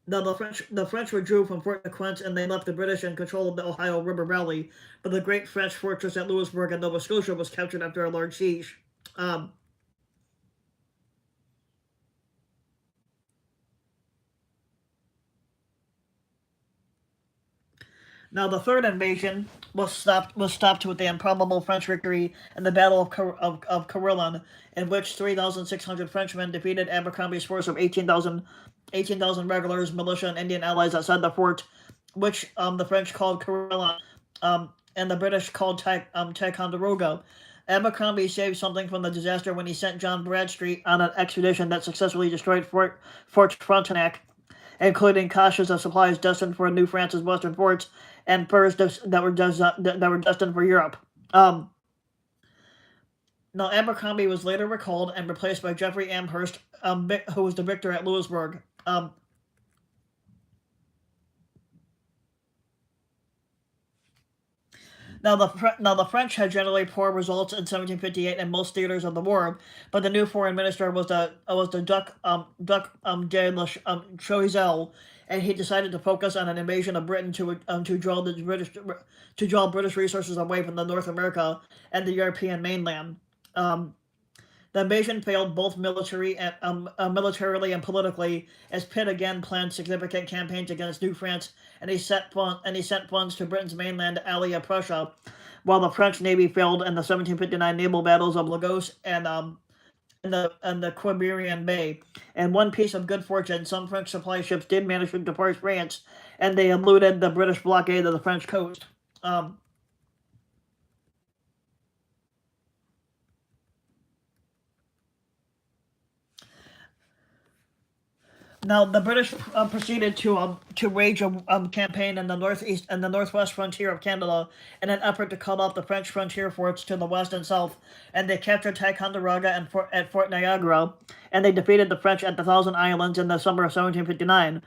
the French withdrew from Fort de Quince, and they left the British in control of the Ohio River Valley, but the great French fortress at Louisbourg in Nova Scotia was captured after a large siege. Now, the third invasion was stopped with the improbable French victory in the Battle of Carillon, in which 3,600 Frenchmen defeated Abercrombie's force of 18,000 regulars, militia, and Indian allies outside the fort, which the French called Carillon, and the British called Ticonderoga. Abercrombie saved something from the disaster when he sent John Bradstreet on an expedition that successfully destroyed Fort Frontenac, including caches of supplies destined for New France's western forts and furs that were destined for Europe. Now, Abercrombie was later recalled and replaced by Jeffrey Amherst, who was the victor at Louisbourg. Now, the French had generally poor results in 1758 in most theaters of the war, but the new foreign minister was the Duc de la Choiseul, and he decided to focus on an invasion of Britain to draw British resources away from North America and the European mainland. The invasion failed both militarily and politically, as Pitt again planned significant campaigns against New France, and he sent funds to Britain's mainland ally of Prussia, while the French navy failed in the 1759 naval battles of Lagos and the Quiberon Bay. And one piece of good fortune, some French supply ships did manage to depart France, and they eluded the British blockade of the French coast. Now, the British proceeded to wage a campaign in the northeast and the northwest frontier of Canada in an effort to cut off the French frontier forts to the west and south, and they captured Ticonderoga at Fort Niagara, and they defeated the French at the Thousand Islands in the summer of 1759.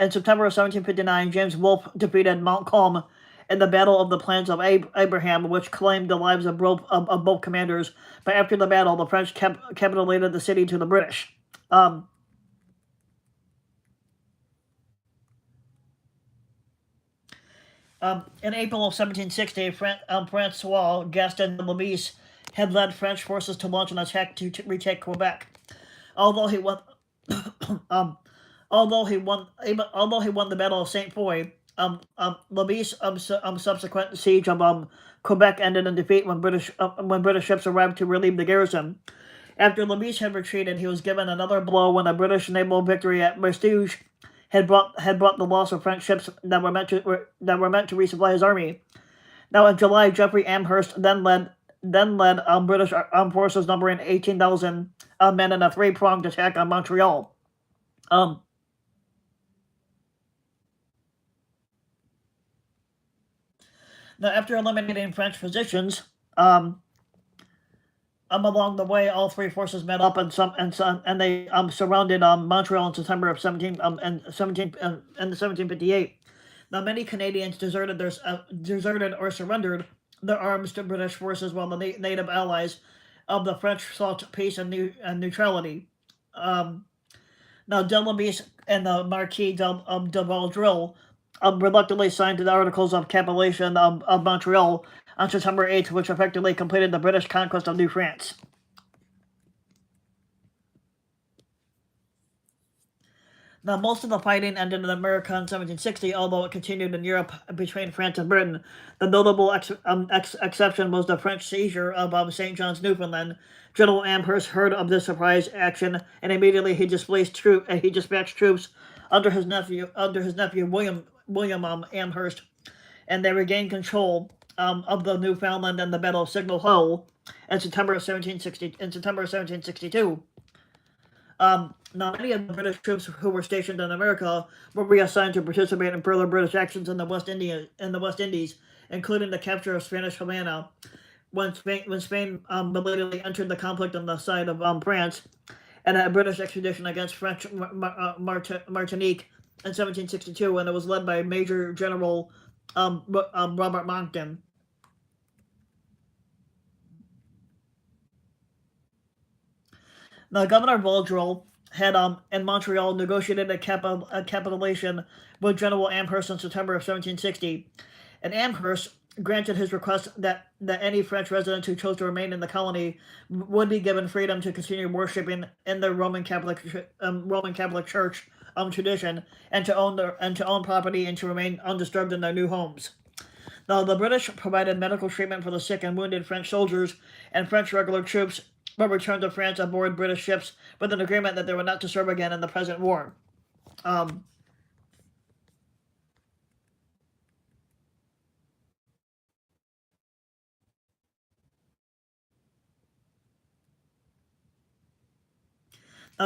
In September of 1759, James Wolfe defeated Montcalm in the Battle of the Plains of Abraham, which claimed the lives of both commanders, but after the battle, the French capitulated the city to the British. In April of 1760, Francois Gaston de Levis had led French forces to launch an attack to retake Quebec. Although he won the Battle of Saint Foy, Levis' subsequent siege of Quebec ended in defeat when British ships arrived to relieve the garrison. After Levis had retreated, he was given another blow when a British naval victory at Bastogne had brought the loss of French ships that were meant to resupply his army. Now, in July, Jeffrey Amherst then led British armed forces numbering 18,000 men in a three-pronged attack on Montreal. Now, after eliminating French positions, along the way, all three forces met up and they surrounded Montreal in September of 1758. Now, many Canadians deserted or surrendered their arms to British forces, while the native allies of the French sought peace and neutrality. Now, de Levis and the Marquis de Vaudreuil reluctantly signed the Articles of Capitulation of Montreal on September 8th, which effectively completed the British conquest of New France. Now, most of the fighting ended in America in 1760, although it continued in Europe between France and Britain. The notable exception was the French seizure of St. John's, Newfoundland. General Amherst heard of this surprise action, and immediately he dispatched troops under his nephew William Amherst, and they regained control of the Newfoundland in the Battle of Signal Hill in September of 1762. Now, many of the British troops who were stationed in America were reassigned to participate in further British actions in the West Indies, including the capture of Spanish Havana when Spain belatedly entered the conflict on the side of France, and a British expedition against French Martinique in 1762, and it was led by Major General Robert Monckton. Now, Governor Vaudreuil had in Montreal negotiated a capitulation with General Amherst in September of 1760, and Amherst granted his request that any French resident who chose to remain in the colony would be given freedom to continue worshiping in the Roman Catholic Church tradition, and to own property and to remain undisturbed in their new homes. Now, the British provided medical treatment for the sick and wounded French soldiers, and French regular troops were returned to France aboard British ships with an agreement that they were not to serve again in the present war. Um,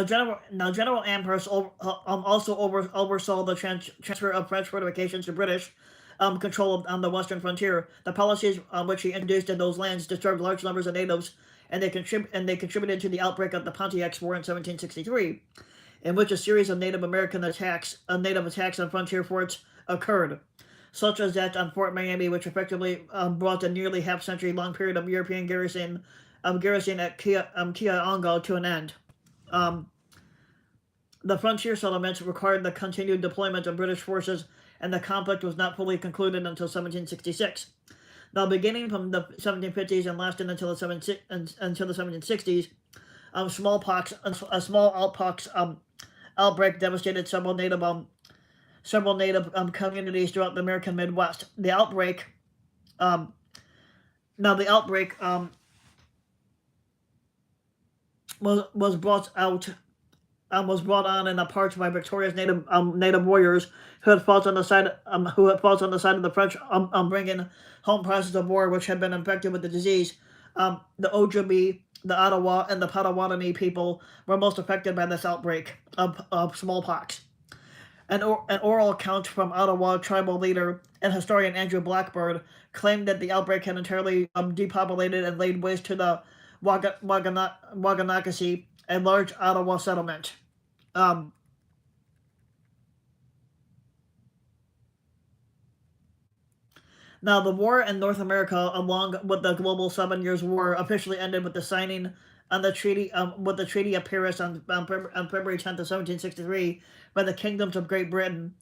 General Amherst also oversaw the transfer of French fortifications to British control on the western frontier. The policies which he introduced in those lands disturbed large numbers of natives, and they contributed to the outbreak of the Pontiac's War in 1763, in which a series of Native attacks on frontier forts occurred, such as that on Fort Miami, which effectively brought a nearly half-century-long period of European garrison at Kiaongo to an end. Um, the frontier settlements required the continued deployment of British forces, and the conflict was not fully concluded until 1766. Now, beginning from the 1750s and lasting until the 1760s, a small outpox outbreak devastated several native communities throughout the American Midwest. The outbreak um, now the outbreak was brought on in parts by victorious native warriors who had fought on the side of the French, bringing home prices of war which had been infected with the disease. The Ojibwe, the Ottawa, and the Potawatomi people were most affected by this outbreak of smallpox. An oral account from Ottawa tribal leader and historian Andrew Blackbird claimed that the outbreak had entirely depopulated and laid waste to the Waganakasi, a large Ottawa settlement. Um, Now, the war in North America, along with the Global 7 Years' War, officially ended with the signing on the Treaty of Paris on February 10th of 1763 by the kingdoms of Great Britain,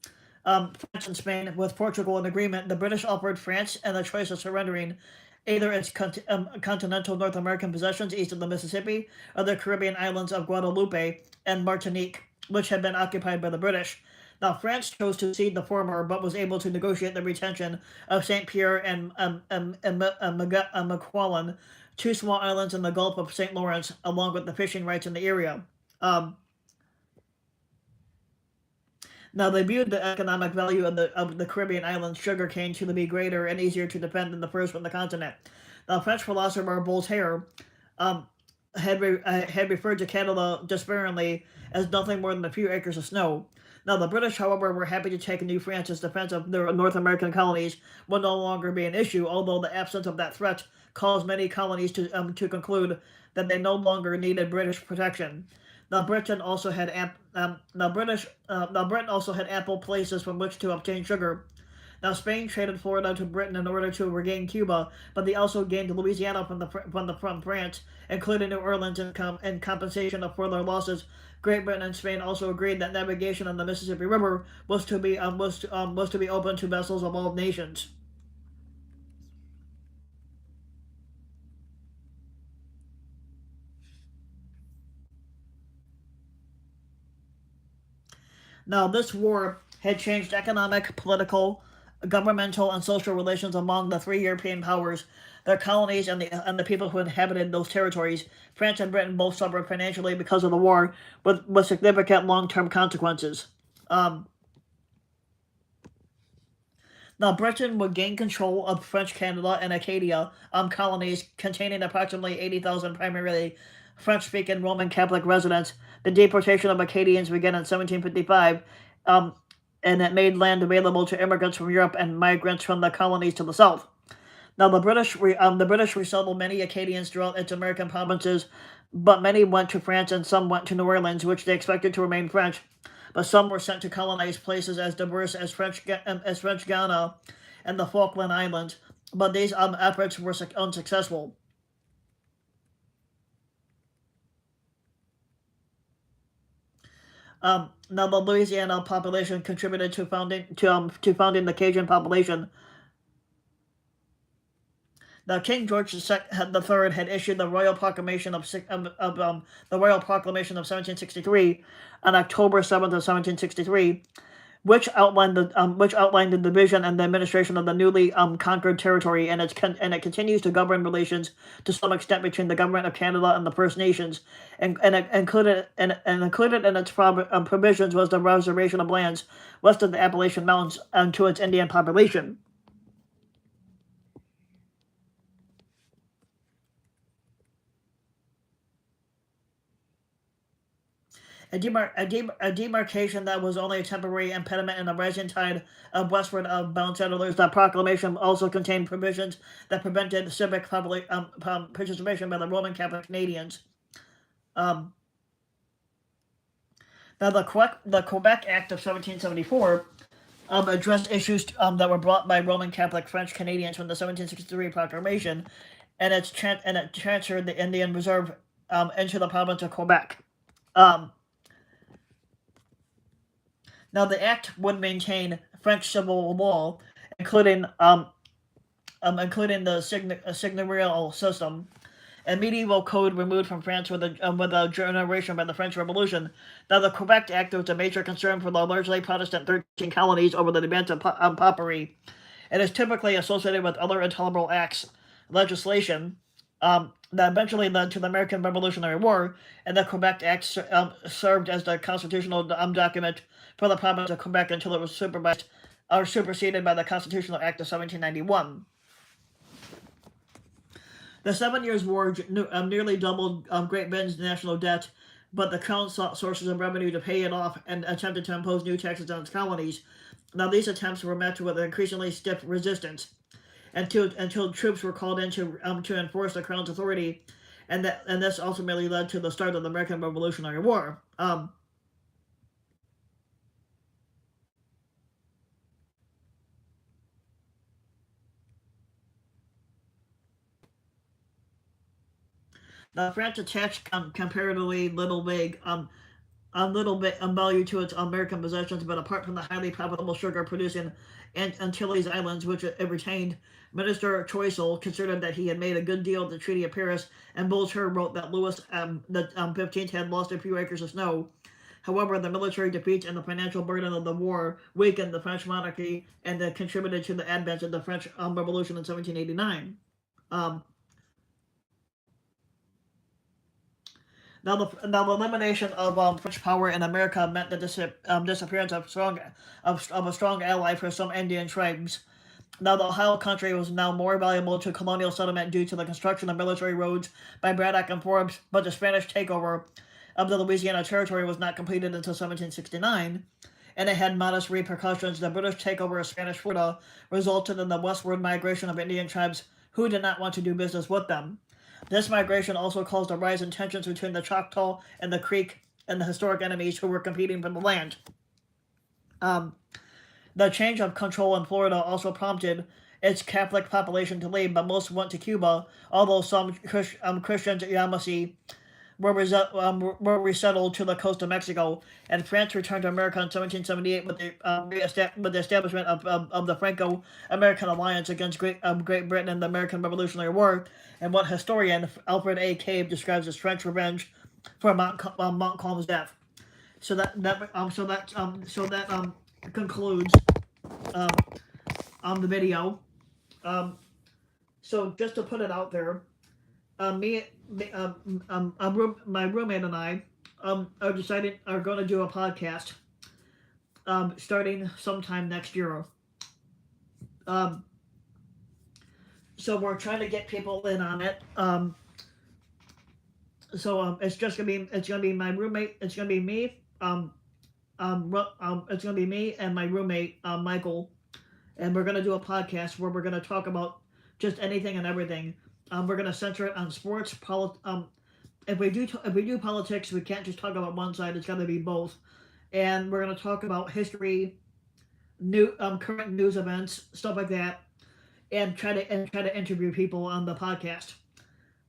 France, and Spain. With Portugal in agreement, the British offered France and the choice of surrendering either its continental North American possessions east of the Mississippi or the Caribbean islands of Guadeloupe and Martinique, which had been occupied by the British. Now, France chose to cede the former, but was able to negotiate the retention of St. Pierre and Miquelon, two small islands in the Gulf of St. Lawrence, along with the fishing rights in the area. Um, Now, they viewed the economic value of the Caribbean islands sugarcane to be greater and easier to defend than the first from the continent. Now, French philosopher Voltaire um, had referred to Canada despairingly as nothing more than a few acres of snow. Now, the British, however, were happy to take New France's defense of their North American colonies would no longer be an issue, although the absence of that threat caused many colonies to conclude that they no longer needed British protection. Now, Britain also had ample places from which to obtain sugar. Now, Spain traded Florida to Britain in order to regain Cuba, but they also gained Louisiana from France, including New Orleans, in compensation for their losses. Great Britain and Spain also agreed that navigation on the Mississippi River was to be open to vessels of all nations. Now, this war had changed economic, political, governmental, and social relations among the three European powers, their colonies, and the people who inhabited those territories. France and Britain both suffered financially because of the war, with significant long-term consequences. Um, Now, Britain would gain control of French Canada and Acadia colonies containing approximately 80,000 primarily French-speaking Roman Catholic residents. The deportation of Acadians began in 1755, um, and it made land available to immigrants from Europe and migrants from the colonies to the south. Now, the British resettled many Acadians throughout its American provinces, but many went to France and some went to New Orleans, which they expected to remain French. But some were sent to colonize places as diverse as French Guiana and the Falkland Islands. But these efforts were unsuccessful. Now, the Louisiana population contributed to founding the Cajun population. Now, King George III had issued the Royal Proclamation of 1763 on October 7th of 1763, which outlined the division and the administration of the newly conquered territory, and it continues to govern relations to some extent between the government of Canada and the First Nations, and included in its provisions was the reservation of lands west of the Appalachian Mountains to its Indian population. A demarcation that was only a temporary impediment in the rising tide of westward bound settlers. That proclamation also contained provisions that prevented civic participation by the Roman Catholic Canadians. Now, the Quebec Act of 1774 addressed issues that were brought by Roman Catholic French Canadians from the 1763 proclamation, and it transferred the Indian Reserve into the province of Quebec. Now, the act would maintain French civil law, including the seigneurial system, a medieval code removed from France with a generation by the French Revolution. Now, the Quebec Act was a major concern for the largely Protestant 13 colonies over the demands of popery. It is typically associated with other intolerable acts, legislation, that eventually led to the American Revolutionary War, and the Quebec Act served as the constitutional document for the province of Quebec until it was superseded by the Constitutional Act of 1791. The 7 Years' War nearly doubled Great Britain's national debt, but the Crown sought sources of revenue to pay it off and attempted to impose new taxes on its colonies. Now, these attempts were met with increasingly stiff resistance until troops were called in to enforce the Crown's authority, and this ultimately led to the start of the American Revolutionary War. France attached comparatively little value to its American possessions, but apart from the highly profitable sugar-producing Antilles Islands, which it retained, Minister Choiseul considered that he had made a good deal of the Treaty of Paris, and Voltaire wrote that Louis the 15th had lost a few acres of snow. However, the military defeats and the financial burden of the war weakened the French monarchy and contributed to the advent of the French Revolution in 1789. Now, the elimination of French power in America meant the disappearance of a strong ally for some Indian tribes. Now, the Ohio country was now more valuable to colonial settlement due to the construction of military roads by Braddock and Forbes, but the Spanish takeover of the Louisiana Territory was not completed until 1769, and it had modest repercussions. The British takeover of Spanish Florida resulted in the westward migration of Indian tribes who did not want to do business with them. This migration also caused a rise in tensions between the Choctaw and the Creek and the historic enemies who were competing for the land. The change of control in Florida also prompted its Catholic population to leave, but most went to Cuba, although some Christians at Yamasee were resettled to the coast of Mexico, and France returned to America in 1778 with the establishment of the Franco-American alliance against Great Britain in the American Revolutionary War, and what historian Alfred A. Cave describes as French revenge for Montcalm's death. So that concludes um, the video. Um, so just to put it out there, my roommate and I are going to do a podcast starting sometime next year. Um, so we're trying to get people in on it. It's gonna be my roommate. It's gonna be me. It's gonna be me and my roommate Michael, and we're gonna do a podcast where we're gonna talk about just anything and everything. We're gonna center it on sports. If we do politics, we can't just talk about one side. It's got to be both. And we're gonna talk about history, current news events, stuff like that, and try to interview people on the podcast.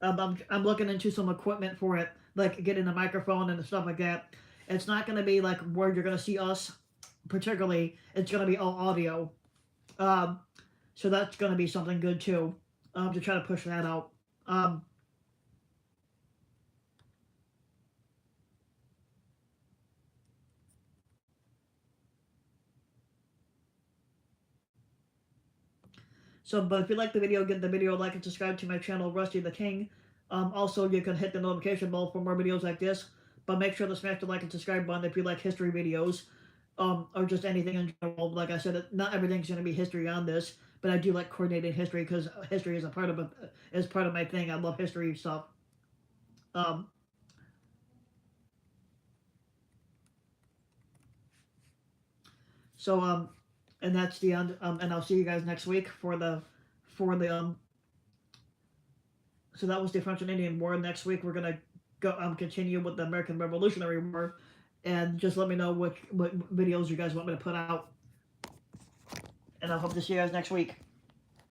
I'm looking into some equipment for it, like getting a microphone and stuff like that. It's not going to be like where you're going to see us, particularly. It's going to be all audio. Um, so that's going to be something good too, to try to push that out. But if you like the video, give the video a like and subscribe to my channel, Rusty the King. Also, you can hit the notification bell for more videos like this. But make sure to smash the like and subscribe button if you like history videos, or just anything in general. Like I said, not everything's going to be history on this, but I do like coordinating history because history is part of my thing. I love history stuff. Um, and that's the end. And I'll see you guys next week for the So that was the French and Indian War. Next week we're gonna go continue with the American Revolutionary War, and just let me know what videos you guys want me to put out, and I hope to see you guys next week.